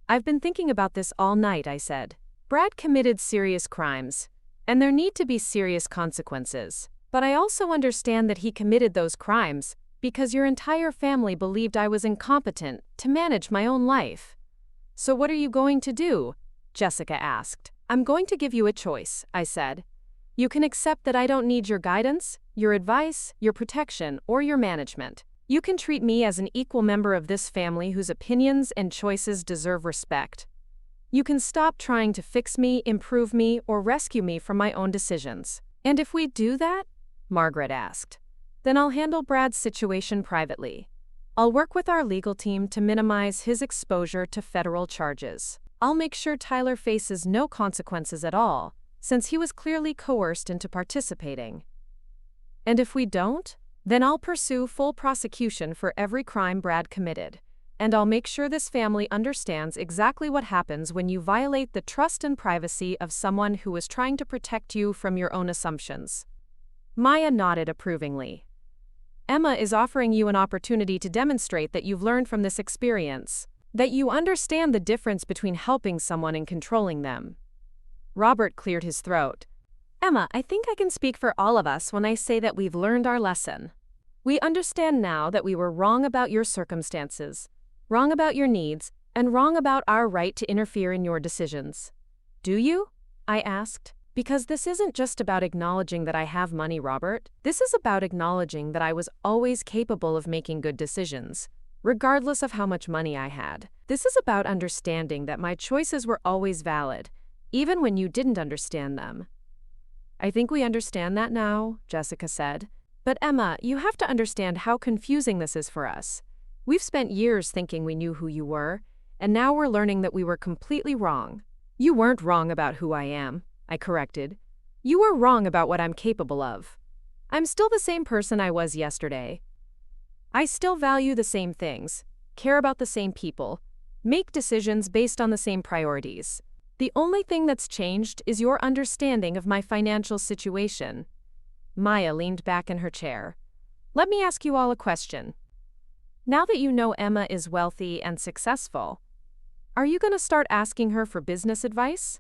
"I've been thinking about this all night," I said. "Brad committed serious crimes, and there need to be serious consequences. But I also understand that he committed those crimes because your entire family believed I was incompetent to manage my own life." "So what are you going to do?" Jessica asked. "I'm going to give you a choice," I said. "You can accept that I don't need your guidance, your advice, your protection, or your management. You can treat me as an equal member of this family whose opinions and choices deserve respect. You can stop trying to fix me, improve me, or rescue me from my own decisions." "And if we do that?" Margaret asked. "Then I'll handle Brad's situation privately. I'll work with our legal team to minimize his exposure to federal charges. I'll make sure Tyler faces no consequences at all, since he was clearly coerced into participating. And if we don't, then I'll pursue full prosecution for every crime Brad committed, and I'll make sure this family understands exactly what happens when you violate the trust and privacy of someone who is trying to protect you from your own assumptions." Maya nodded approvingly. "Emma is offering you an opportunity to demonstrate that you've learned from this experience, that you understand the difference between helping someone and controlling them." Robert cleared his throat. "Emma, I think I can speak for all of us when I say that we've learned our lesson. We understand now that we were wrong about your circumstances, wrong about your needs, and wrong about our right to interfere in your decisions." "Do you?" I asked. "Because this isn't just about acknowledging that I have money, Robert. This is about acknowledging that I was always capable of making good decisions, regardless of how much money I had. This is about understanding that my choices were always valid, even when you didn't understand them." "I think we understand that now," Jessica said. "But Emma, you have to understand how confusing this is for us. We've spent years thinking we knew who you were, and now we're learning that we were completely wrong." "You weren't wrong about who I am," I corrected. "You were wrong about what I'm capable of. I'm still the same person I was yesterday. I still value the same things, care about the same people, make decisions based on the same priorities. The only thing that's changed is your understanding of my financial situation." Maya leaned back in her chair. "Let me ask you all a question. Now that you know Emma is wealthy and successful, are you going to start asking her for business advice?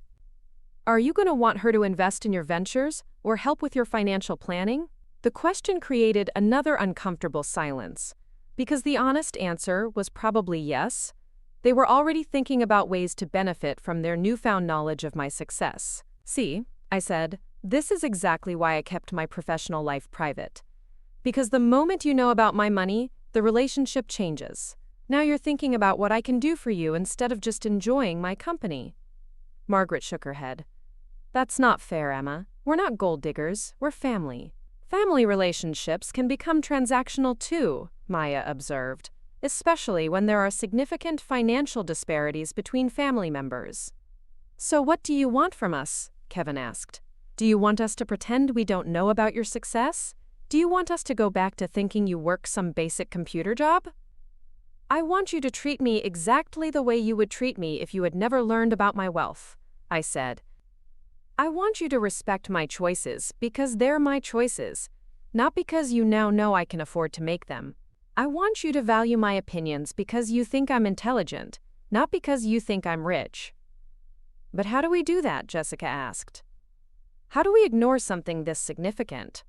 Are you going to want her to invest in your ventures or help with your financial planning?" The question created another uncomfortable silence, because the honest answer was probably yes. They were already thinking about ways to benefit from their newfound knowledge of my success. "See," I said, "this is exactly why I kept my professional life private. Because the moment you know about my money, the relationship changes. Now you're thinking about what I can do for you instead of just enjoying my company." Margaret shook her head. "That's not fair, Emma. We're not gold diggers, we're family." "Family relationships can become transactional too," Maya observed, "especially when there are significant financial disparities between family members." "So what do you want from us?" Kevin asked. "Do you want us to pretend we don't know about your success? Do you want us to go back to thinking you work some basic computer job?" "I want you to treat me exactly the way you would treat me if you had never learned about my wealth," I said. "I want you to respect my choices because they're my choices, not because you now know I can afford to make them. I want you to value my opinions because you think I'm intelligent, not because you think I'm rich." "But how do we do that?" Jessica asked. "How do we ignore something this significant?"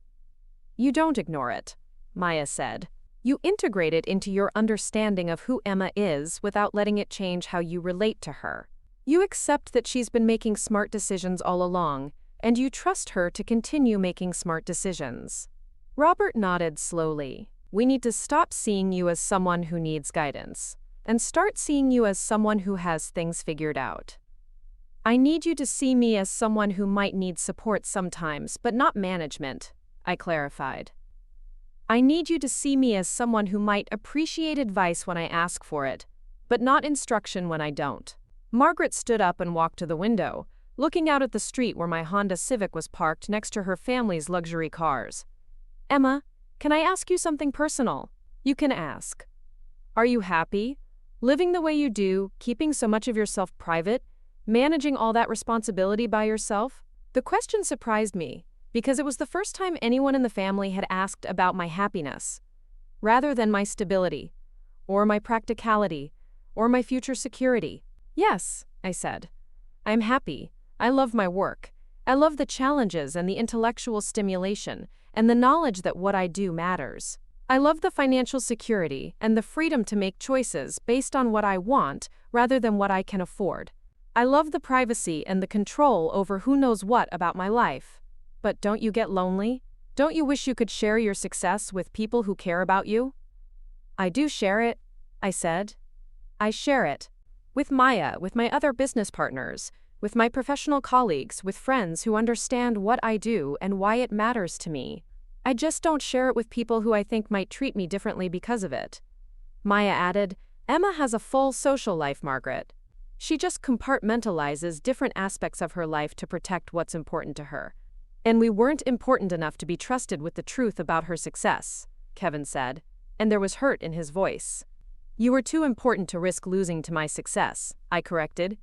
"You don't ignore it," Maya said. "You integrate it into your understanding of who Emma is without letting it change how you relate to her. You accept that she's been making smart decisions all along, and you trust her to continue making smart decisions. Robert nodded slowly. We need to stop seeing you as someone who needs guidance, and start seeing you as someone who has things figured out. I need you to see me as someone who might need support sometimes, but not management, I clarified. I need you to see me as someone who might appreciate advice when I ask for it, but not instruction when I don't. Margaret stood up and walked to the window, looking out at the street where my Honda Civic was parked next to her family's luxury cars. Emma, can I ask you something personal? You can ask. Are you happy? Living the way you do, keeping so much of yourself private, managing all that responsibility by yourself? The question surprised me, because it was the first time anyone in the family had asked about my happiness, rather than my stability, or my practicality, or my future security. Yes, I said. I'm happy. I love my work. I love the challenges and the intellectual stimulation, and the knowledge that what I do matters. I love the financial security and the freedom to make choices based on what I want rather than what I can afford. I love the privacy and the control over who knows what about my life. But don't you get lonely? Don't you wish you could share your success with people who care about you? I do share it, I said. I share it. With Maya, with my other business partners, with my professional colleagues, with friends who understand what I do and why it matters to me. I just don't share it with people who I think might treat me differently because of it. Maya added, Emma has a full social life, Margaret. She just compartmentalizes different aspects of her life to protect what's important to her. And we weren't important enough to be trusted with the truth about her success, Kevin said, and there was hurt in his voice. You were too important to risk losing to my success, I corrected.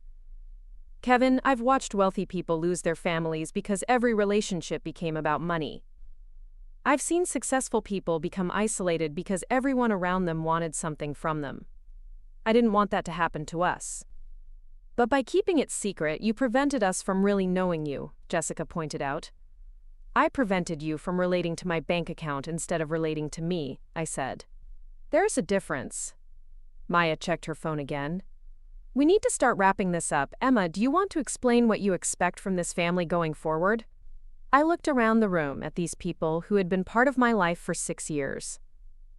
Kevin, I've watched wealthy people lose their families because every relationship became about money. I've seen successful people become isolated because everyone around them wanted something from them. I didn't want that to happen to us. But by keeping it secret, you prevented us from really knowing you, Jessica pointed out. I prevented you from relating to my bank account instead of relating to me, I said. There's a difference. Maya checked her phone again. We need to start wrapping this up. Emma, do you want to explain what you expect from this family going forward? I looked around the room at these people who had been part of my life for 6 years,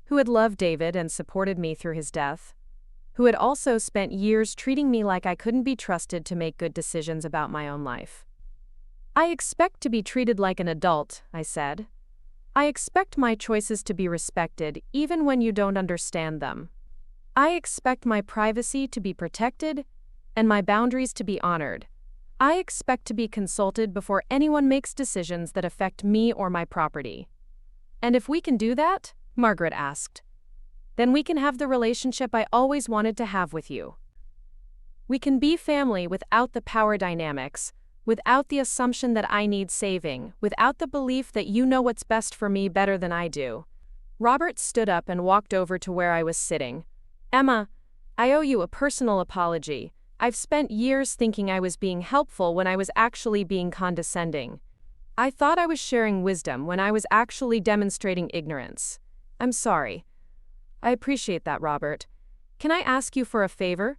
who had loved David and supported me through his death, who had also spent years treating me like I couldn't be trusted to make good decisions about my own life. I expect to be treated like an adult, I said. I expect my choices to be respected even when you don't understand them. I expect my privacy to be protected and my boundaries to be honored. I expect to be consulted before anyone makes decisions that affect me or my property. And if we can do that, Margaret asked, then we can have the relationship I always wanted to have with you. We can be family without the power dynamics, without the assumption that I need saving, without the belief that you know what's best for me better than I do. Robert stood up and walked over to where I was sitting. Emma, I owe you a personal apology. I've spent years thinking I was being helpful when I was actually being condescending. I thought I was sharing wisdom when I was actually demonstrating ignorance. I'm sorry. I appreciate that, Robert. Can I ask you for a favor?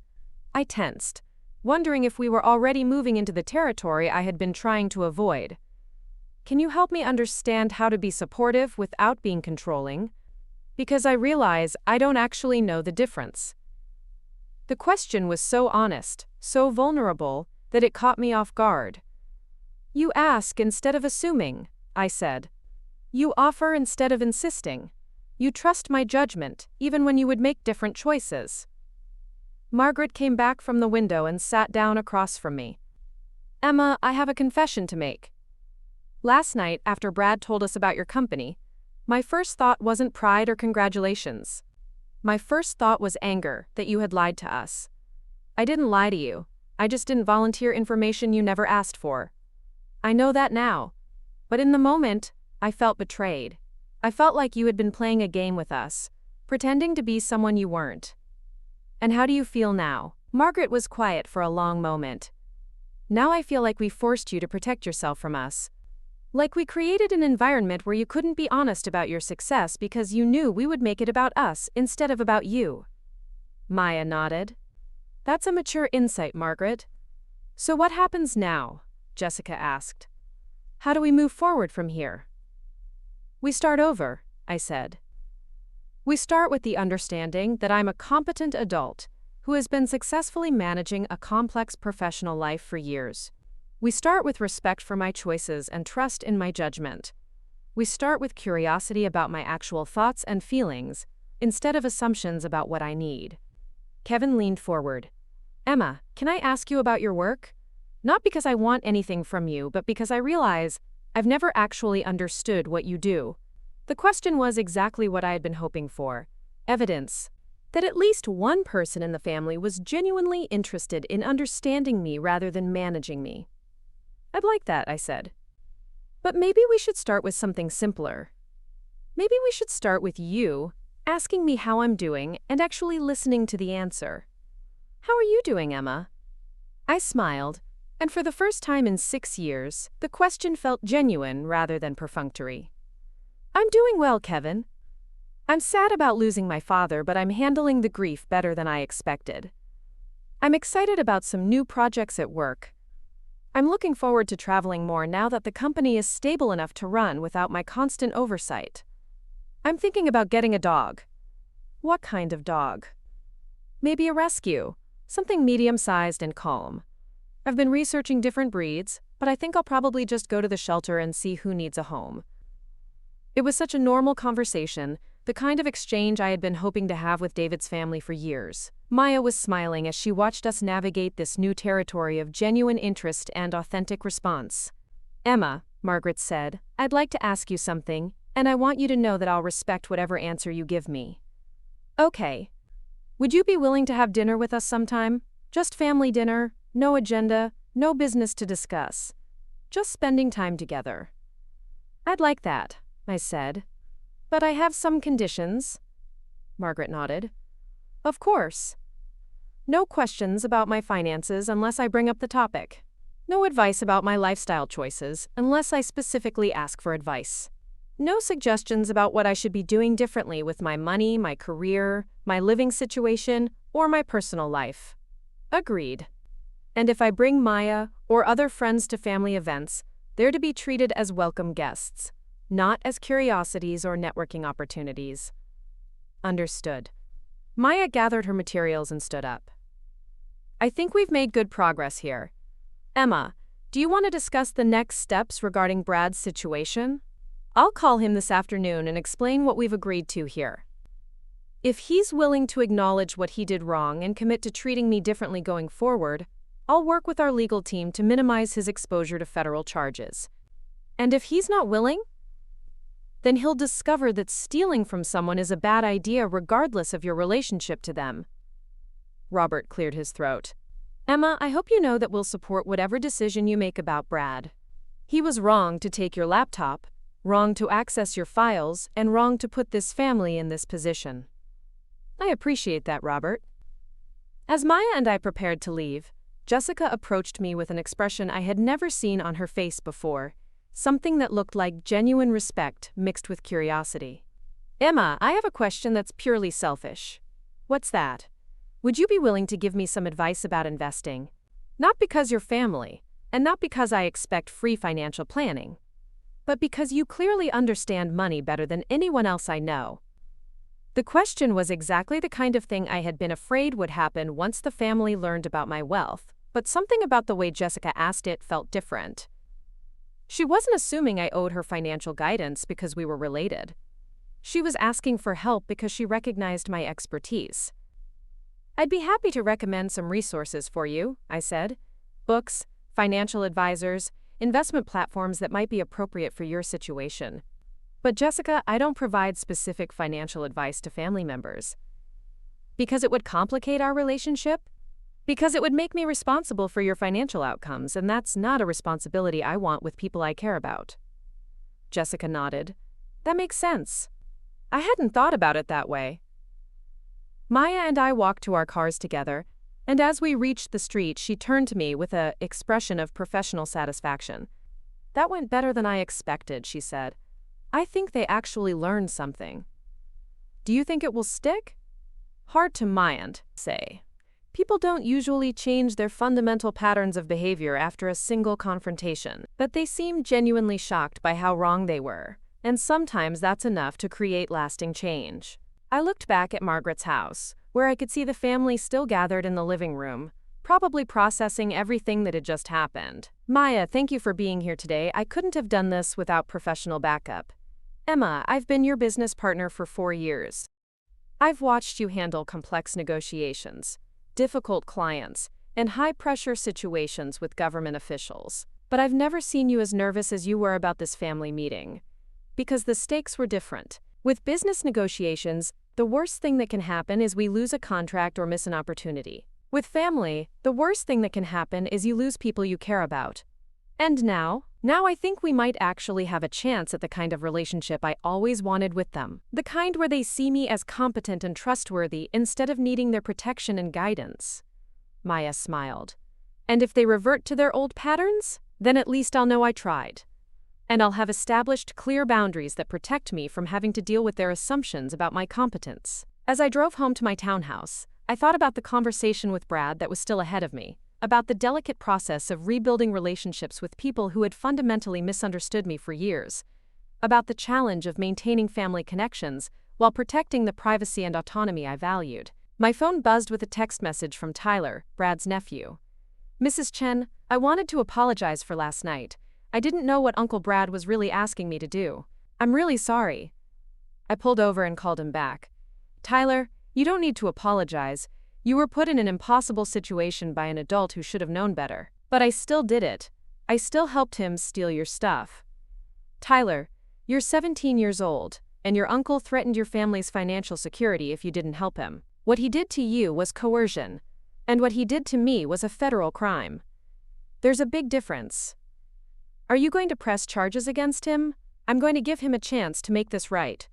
I tensed, wondering if we were already moving into the territory I had been trying to avoid. Can you help me understand how to be supportive without being controlling? Because I realize I don't actually know the difference. The question was so honest, so vulnerable, that it caught me off guard. You ask instead of assuming, I said. You offer instead of insisting. You trust my judgment, even when you would make different choices. Margaret came back from the window and sat down across from me. Emma, I have a confession to make. Last night, after Brad told us about your company, my first thought wasn't pride or congratulations. My first thought was anger that you had lied to us. I didn't lie to you. I just didn't volunteer information you never asked for. I know that now. But in the moment, I felt betrayed. I felt like you had been playing a game with us, pretending to be someone you weren't. And how do you feel now? Margaret was quiet for a long moment. Now I feel like we forced you to protect yourself from us. Like we created an environment where you couldn't be honest about your success because you knew we would make it about us instead of about you. Maya nodded. That's a mature insight, Margaret. So what happens now? Jessica asked. How do we move forward from here? We start over, I said. We start with the understanding that I'm a competent adult who has been successfully managing a complex professional life for years. We start with respect for my choices and trust in my judgment. We start with curiosity about my actual thoughts and feelings, instead of assumptions about what I need. Kevin leaned forward. Emma, can I ask you about your work? Not because I want anything from you, but because I realize I've never actually understood what you do. The question was exactly what I had been hoping for. Evidence that at least one person in the family was genuinely interested in understanding me rather than managing me. I'd like that, I said. But maybe we should start with something simpler. Maybe we should start with you asking me how I'm doing and actually listening to the answer. How are you doing, Emma? I smiled, and for the first time in 6 years, the question felt genuine rather than perfunctory. I'm doing well, Kevin. I'm sad about losing my father, but I'm handling the grief better than I expected. I'm excited about some new projects at work. I'm looking forward to traveling more now that the company is stable enough to run without my constant oversight. I'm thinking about getting a dog. What kind of dog? Maybe a rescue, something medium-sized and calm. I've been researching different breeds, but I think I'll probably just go to the shelter and see who needs a home. It was such a normal conversation, the kind of exchange I had been hoping to have with David's family for years. Maya was smiling as she watched us navigate this new territory of genuine interest and authentic response. Emma, Margaret said, I'd like to ask you something, and I want you to know that I'll respect whatever answer you give me. Okay. Would you be willing to have dinner with us sometime? Just family dinner, no agenda, no business to discuss. Just spending time together. I'd like that, I said. But I have some conditions. Margaret nodded. Of course. No questions about my finances unless I bring up the topic. No advice about my lifestyle choices unless I specifically ask for advice. No suggestions about what I should be doing differently with my money, my career, my living situation, or my personal life. Agreed. And if I bring Maya or other friends to family events, they're to be treated as welcome guests, not as curiosities or networking opportunities. Understood. Maya gathered her materials and stood up. I think we've made good progress here. Emma, do you want to discuss the next steps regarding Brad's situation? I'll call him this afternoon and explain what we've agreed to here. If he's willing to acknowledge what he did wrong and commit to treating me differently going forward, I'll work with our legal team to minimize his exposure to federal charges. And if he's not willing, then he'll discover that stealing from someone is a bad idea regardless of your relationship to them. Robert cleared his throat. Emma, I hope you know that we'll support whatever decision you make about Brad. He was wrong to take your laptop, wrong to access your files, and wrong to put this family in this position. I appreciate that, Robert. As Maya and I prepared to leave, Jessica approached me with an expression I had never seen on her face before, something that looked like genuine respect mixed with curiosity. Emma, I have a question that's purely selfish. What's that? Would you be willing to give me some advice about investing? Not because you're family, and not because I expect free financial planning, but because you clearly understand money better than anyone else I know. The question was exactly the kind of thing I had been afraid would happen once the family learned about my wealth, but something about the way Jessica asked it felt different. She wasn't assuming I owed her financial guidance because we were related. She was asking for help because she recognized my expertise. I'd be happy to recommend some resources for you, I said. Books, financial advisors, investment platforms that might be appropriate for your situation. But Jessica, I don't provide specific financial advice to family members. Because it would complicate our relationship? Because it would make me responsible for your financial outcomes, and that's not a responsibility I want with people I care about. Jessica nodded. That makes sense. I hadn't thought about it that way. Maya and I walked to our cars together, and as we reached the street, she turned to me with an expression of professional satisfaction. That went better than I expected, she said. I think they actually learned something. Do you think it will stick? Hard to mind, say. People don't usually change their fundamental patterns of behavior after a single confrontation, but they seem genuinely shocked by how wrong they were, and sometimes that's enough to create lasting change. I looked back at Margaret's house, where I could see the family still gathered in the living room, probably processing everything that had just happened. Maya, thank you for being here today. I couldn't have done this without professional backup. Emma, I've been your business partner for 4 years. I've watched you handle complex negotiations, difficult clients, and high-pressure situations with government officials. But I've never seen you as nervous as you were about this family meeting. Because the stakes were different. With business negotiations, the worst thing that can happen is we lose a contract or miss an opportunity. With family, the worst thing that can happen is you lose people you care about. And now I think we might actually have a chance at the kind of relationship I always wanted with them. The kind where they see me as competent and trustworthy instead of needing their protection and guidance. Maya smiled. And if they revert to their old patterns, then at least I'll know I tried. And I'll have established clear boundaries that protect me from having to deal with their assumptions about my competence. As I drove home to my townhouse, I thought about the conversation with Brad that was still ahead of me, about the delicate process of rebuilding relationships with people who had fundamentally misunderstood me for years, about the challenge of maintaining family connections while protecting the privacy and autonomy I valued. My phone buzzed with a text message from Tyler, Brad's nephew. Mrs. Chen, I wanted to apologize for last night. I didn't know what Uncle Brad was really asking me to do. I'm really sorry. I pulled over and called him back. Tyler, you don't need to apologize. You were put in an impossible situation by an adult who should have known better. But I still did it. I still helped him steal your stuff. Tyler, you're 17 years old, and your uncle threatened your family's financial security if you didn't help him. What he did to you was coercion, and what he did to me was a federal crime. There's a big difference. Are you going to press charges against him? I'm going to give him a chance to make this right.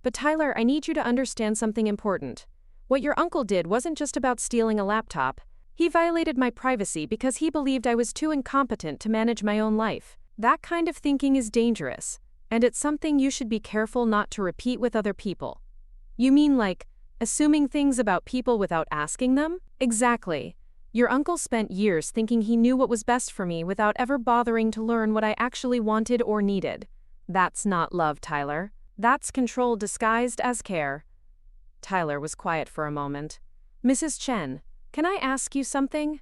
But Tyler, I need you to understand something important. What your uncle did wasn't just about stealing a laptop. He violated my privacy because he believed I was too incompetent to manage my own life. That kind of thinking is dangerous, and it's something you should be careful not to repeat with other people. You mean like, assuming things about people without asking them? Exactly. Your uncle spent years thinking he knew what was best for me without ever bothering to learn what I actually wanted or needed. That's not love, Tyler. That's control disguised as care. Tyler was quiet for a moment. Mrs. Chen, can I ask you something?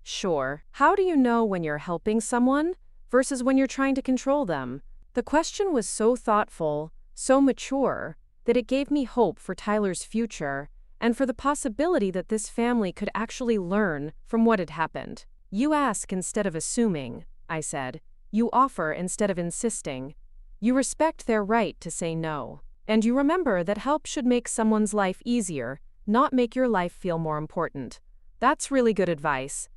Sure. How do you know when you're helping someone versus when you're trying to control them? The question was so thoughtful, so mature, that it gave me hope for Tyler's future and for the possibility that this family could actually learn from what had happened. You ask instead of assuming, I said. You offer instead of insisting. You respect their right to say no. And you remember that help should make someone's life easier, not make your life feel more important. That's really good advice.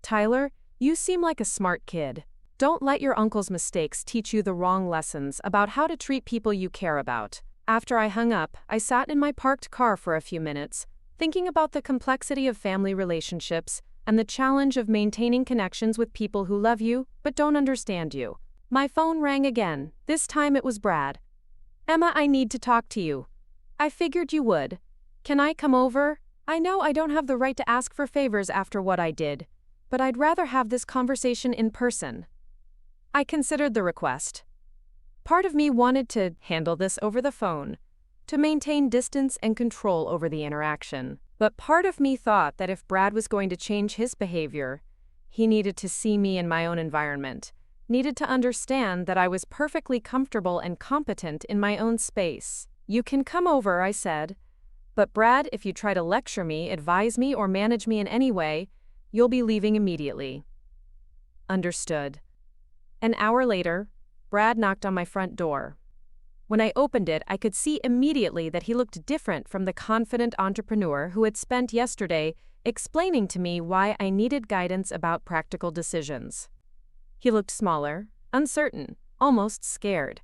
Tyler, you seem like a smart kid. Don't let your uncle's mistakes teach you the wrong lessons about how to treat people you care about. After I hung up, I sat in my parked car for a few minutes, thinking about the complexity of family relationships and the challenge of maintaining connections with people who love you but don't understand you. My phone rang again. This time it was Brad. Emma, I need to talk to you. I figured you would. Can I come over? I know I don't have the right to ask for favors after what I did, but I'd rather have this conversation in person. I considered the request. Part of me wanted to handle this over the phone, to maintain distance and control over the interaction. But part of me thought that if Brad was going to change his behavior, he needed to see me in my own environment, needed to understand that I was perfectly comfortable and competent in my own space. You can come over, I said. But Brad, if you try to lecture me, advise me, or manage me in any way, you'll be leaving immediately. Understood. An hour later, Brad knocked on my front door. When I opened it, I could see immediately that he looked different from the confident entrepreneur who had spent yesterday explaining to me why I needed guidance about practical decisions. He looked smaller, uncertain, almost scared.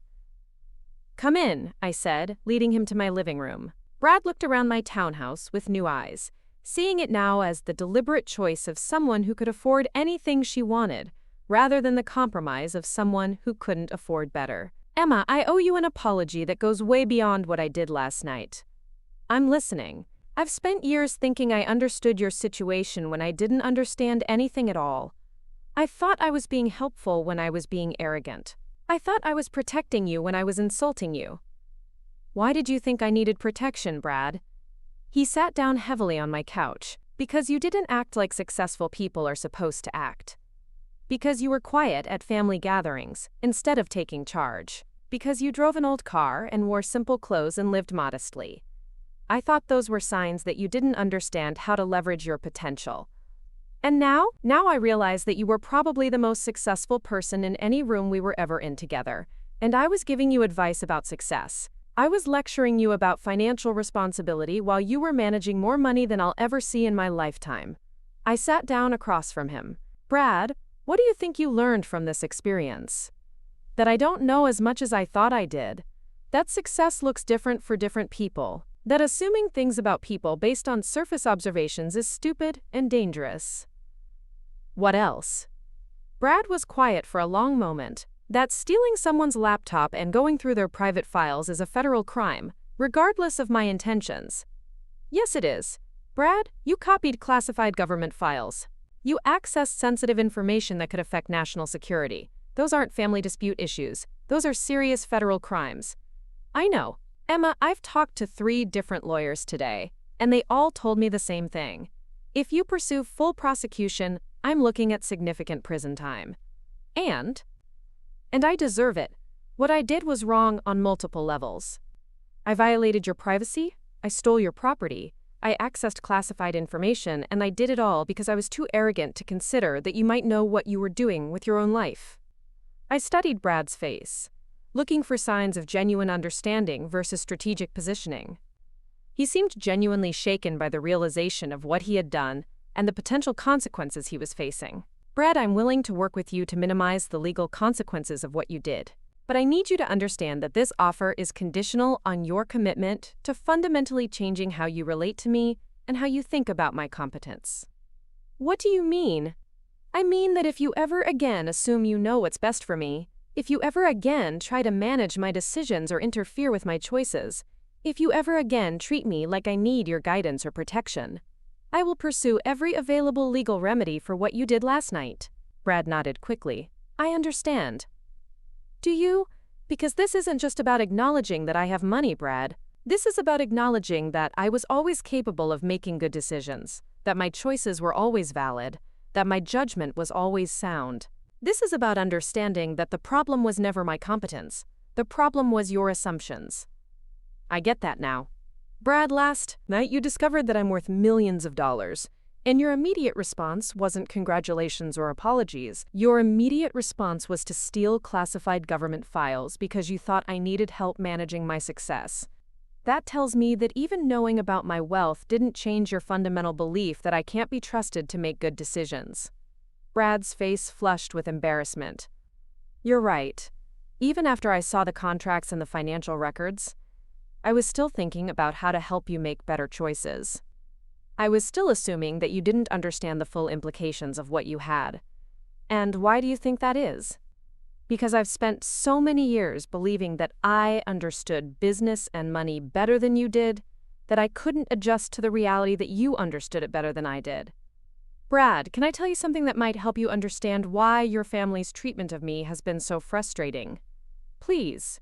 Come in, I said, leading him to my living room. Brad looked around my townhouse with new eyes, seeing it now as the deliberate choice of someone who could afford anything she wanted, rather than the compromise of someone who couldn't afford better. Emma, I owe you an apology that goes way beyond what I did last night. I'm listening. I've spent years thinking I understood your situation when I didn't understand anything at all. I thought I was being helpful when I was being arrogant. I thought I was protecting you when I was insulting you. Why did you think I needed protection, Brad? He sat down heavily on my couch. Because you didn't act like successful people are supposed to act. Because you were quiet at family gatherings, instead of taking charge. Because you drove an old car and wore simple clothes and lived modestly. I thought those were signs that you didn't understand how to leverage your potential. And now I realize that you were probably the most successful person in any room we were ever in together. And I was giving you advice about success. I was lecturing you about financial responsibility while you were managing more money than I'll ever see in my lifetime. I sat down across from him. Brad, what do you think you learned from this experience? That I don't know as much as I thought I did. That success looks different for different people. That assuming things about people based on surface observations is stupid and dangerous. What else? Brad was quiet for a long moment. That stealing someone's laptop and going through their private files is a federal crime, regardless of my intentions. Yes, it is. Brad, you copied classified government files. You accessed sensitive information that could affect national security. Those aren't family dispute issues. Those are serious federal crimes. I know. Emma, I've talked to 3 different lawyers today, and they all told me the same thing. If you pursue full prosecution, I'm looking at significant prison time. And I deserve it. What I did was wrong on multiple levels. I violated your privacy, I stole your property, I accessed classified information, and I did it all because I was too arrogant to consider that you might know what you were doing with your own life. I studied Brad's face, looking for signs of genuine understanding versus strategic positioning. He seemed genuinely shaken by the realization of what he had done and the potential consequences he was facing. Brad, I'm willing to work with you to minimize the legal consequences of what you did. But I need you to understand that this offer is conditional on your commitment to fundamentally changing how you relate to me and how you think about my competence. What do you mean? I mean that if you ever again assume you know what's best for me, if you ever again try to manage my decisions or interfere with my choices, if you ever again treat me like I need your guidance or protection, I will pursue every available legal remedy for what you did last night. Brad nodded quickly. I understand. Do you? Because this isn't just about acknowledging that I have money, Brad. This is about acknowledging that I was always capable of making good decisions, that my choices were always valid, that my judgment was always sound. This is about understanding that the problem was never my competence. The problem was your assumptions. I get that now. Brad, last night you discovered that I'm worth millions of dollars, and your immediate response wasn't congratulations or apologies. Your immediate response was to steal classified government files because you thought I needed help managing my success. That tells me that even knowing about my wealth didn't change your fundamental belief that I can't be trusted to make good decisions. Brad's face flushed with embarrassment. You're right. Even after I saw the contracts and the financial records, I was still thinking about how to help you make better choices. I was still assuming that you didn't understand the full implications of what you had. And why do you think that is? Because I've spent so many years believing that I understood business and money better than you did, that I couldn't adjust to the reality that you understood it better than I did. Brad, can I tell you something that might help you understand why your family's treatment of me has been so frustrating? Please.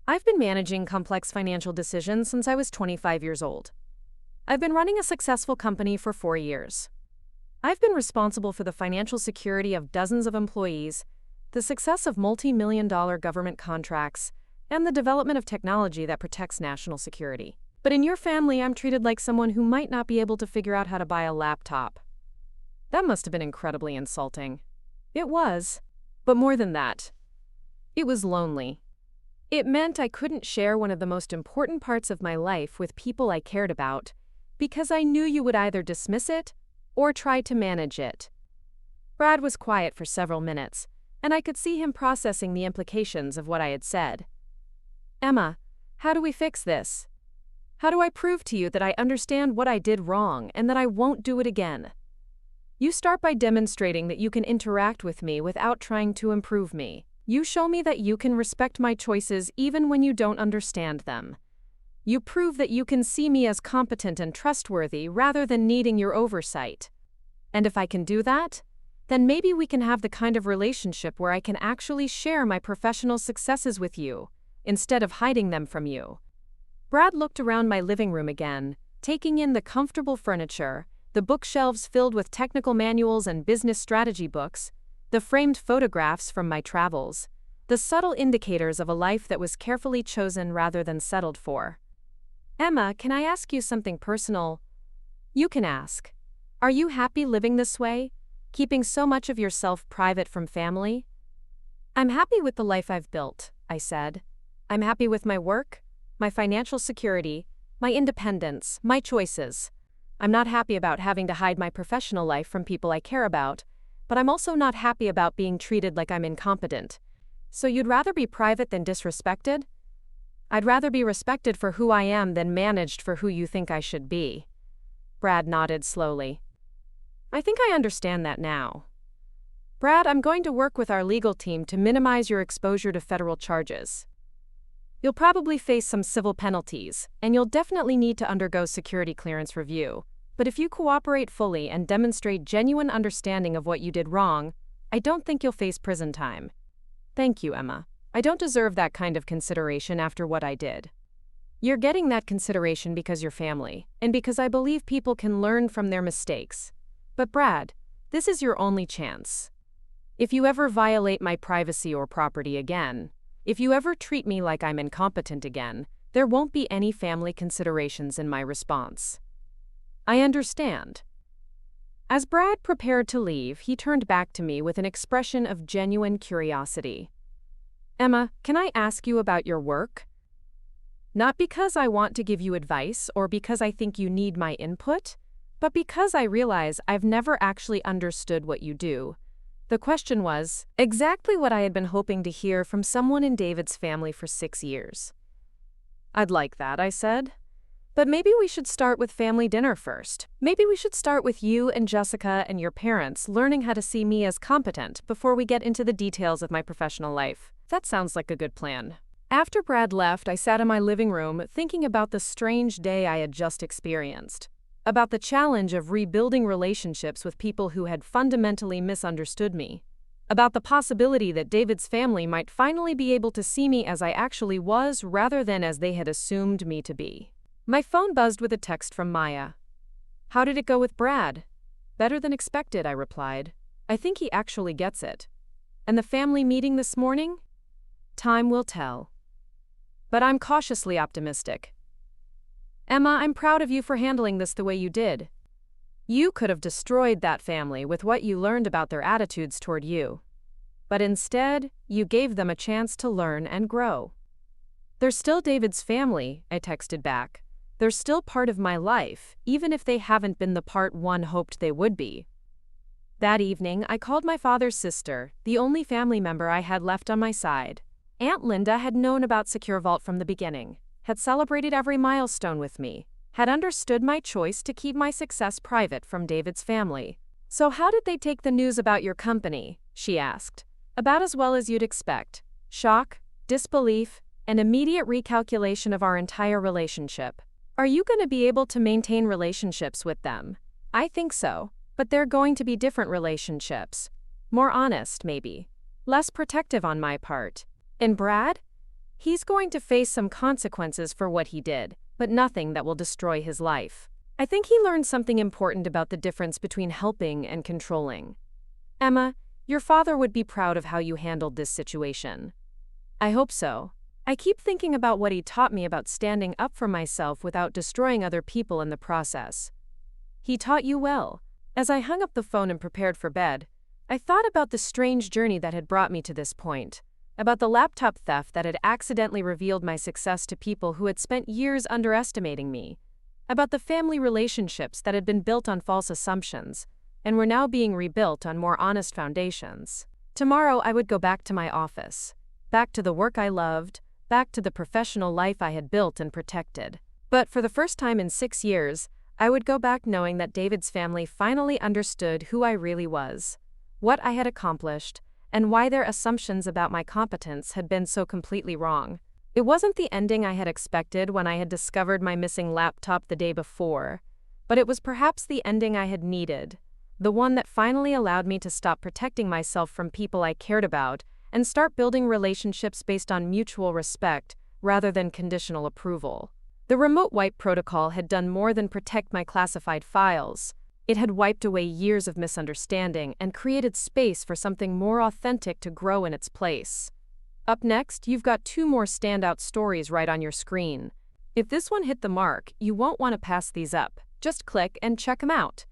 I've been managing complex financial decisions since I was 25 years old. I've been running a successful company for 4 years. I've been responsible for the financial security of dozens of employees, the success of multi-million-dollar government contracts, and the development of technology that protects national security. But in your family, I'm treated like someone who might not be able to figure out how to buy a laptop. That must have been incredibly insulting. It was. But more than that, it was lonely. It meant I couldn't share one of the most important parts of my life with people I cared about, because I knew you would either dismiss it or try to manage it. Brad was quiet for several minutes, and I could see him processing the implications of what I had said. Emma, how do we fix this? How do I prove to you that I understand what I did wrong and that I won't do it again? You start by demonstrating that you can interact with me without trying to improve me. You show me that you can respect my choices even when you don't understand them. You prove that you can see me as competent and trustworthy rather than needing your oversight. And if I can do that, then maybe we can have the kind of relationship where I can actually share my professional successes with you, instead of hiding them from you. Brad looked around my living room again, taking in the comfortable furniture, the bookshelves filled with technical manuals and business strategy books, the framed photographs from my travels, the subtle indicators of a life that was carefully chosen rather than settled for. Emma, can I ask you something personal? You can ask. Are you happy living this way, keeping so much of yourself private from family? I'm happy with the life I've built, I said. I'm happy with my work, my financial security, my independence, my choices. I'm not happy about having to hide my professional life from people I care about, but I'm also not happy about being treated like I'm incompetent. So you'd rather be private than disrespected? I'd rather be respected for who I am than managed for who you think I should be. Brad nodded slowly. I think I understand that now. Brad, I'm going to work with our legal team to minimize your exposure to federal charges. You'll probably face some civil penalties, and you'll definitely need to undergo security clearance review. But if you cooperate fully and demonstrate genuine understanding of what you did wrong, I don't think you'll face prison time. Thank you, Emma. I don't deserve that kind of consideration after what I did. You're getting that consideration because you're family, and because I believe people can learn from their mistakes. But Brad, this is your only chance. If you ever violate my privacy or property again, if you ever treat me like I'm incompetent again, there won't be any family considerations in my response. I understand. As Brad prepared to leave, he turned back to me with an expression of genuine curiosity. Emma, can I ask you about your work? Not because I want to give you advice or because I think you need my input, but because I realize I've never actually understood what you do. The question was exactly what I had been hoping to hear from someone in David's family for 6 years. I'd like that, I said. But maybe we should start with family dinner first. Maybe we should start with you and Jessica and your parents learning how to see me as competent before we get into the details of my professional life. That sounds like a good plan. After Brad left, I sat in my living room thinking about the strange day I had just experienced, about the challenge of rebuilding relationships with people who had fundamentally misunderstood me, about the possibility that David's family might finally be able to see me as I actually was rather than as they had assumed me to be. My phone buzzed with a text from Maya. How did it go with Brad? Better than expected, I replied. I think he actually gets it. And the family meeting this morning? Time will tell. But I'm cautiously optimistic. Emma, I'm proud of you for handling this the way you did. You could have destroyed that family with what you learned about their attitudes toward you. But instead, you gave them a chance to learn and grow. They're still David's family, I texted back. They're still part of my life, even if they haven't been the part one hoped they would be. That evening, I called my father's sister, the only family member I had left on my side. Aunt Linda had known about SecureVault from the beginning, had celebrated every milestone with me, had understood my choice to keep my success private from David's family. So how did they take the news about your company? She asked. About as well as you'd expect. Shock, disbelief, and immediate recalculation of our entire relationship. Are you going to be able to maintain relationships with them? I think so, but they're going to be different relationships. More honest, maybe. Less protective on my part. And Brad? He's going to face some consequences for what he did, but nothing that will destroy his life. I think he learned something important about the difference between helping and controlling. Emma, your father would be proud of how you handled this situation. I hope so. I keep thinking about what he taught me about standing up for myself without destroying other people in the process. He taught you well. As I hung up the phone and prepared for bed, I thought about the strange journey that had brought me to this point, about the laptop theft that had accidentally revealed my success to people who had spent years underestimating me, about the family relationships that had been built on false assumptions and were now being rebuilt on more honest foundations. Tomorrow I would go back to my office, back to the work I loved, back to the professional life I had built and protected. But for the first time in 6 years, I would go back knowing that David's family finally understood who I really was, what I had accomplished, and why their assumptions about my competence had been so completely wrong. It wasn't the ending I had expected when I had discovered my missing laptop the day before, but it was perhaps the ending I had needed, the one that finally allowed me to stop protecting myself from people I cared about and start building relationships based on mutual respect rather than conditional approval. The remote wipe protocol had done more than protect my classified files. It had wiped away years of misunderstanding and created space for something more authentic to grow in its place. Up next, you've got two more standout stories right on your screen. If this one hit the mark, you won't want to pass these up. Just click and check them out.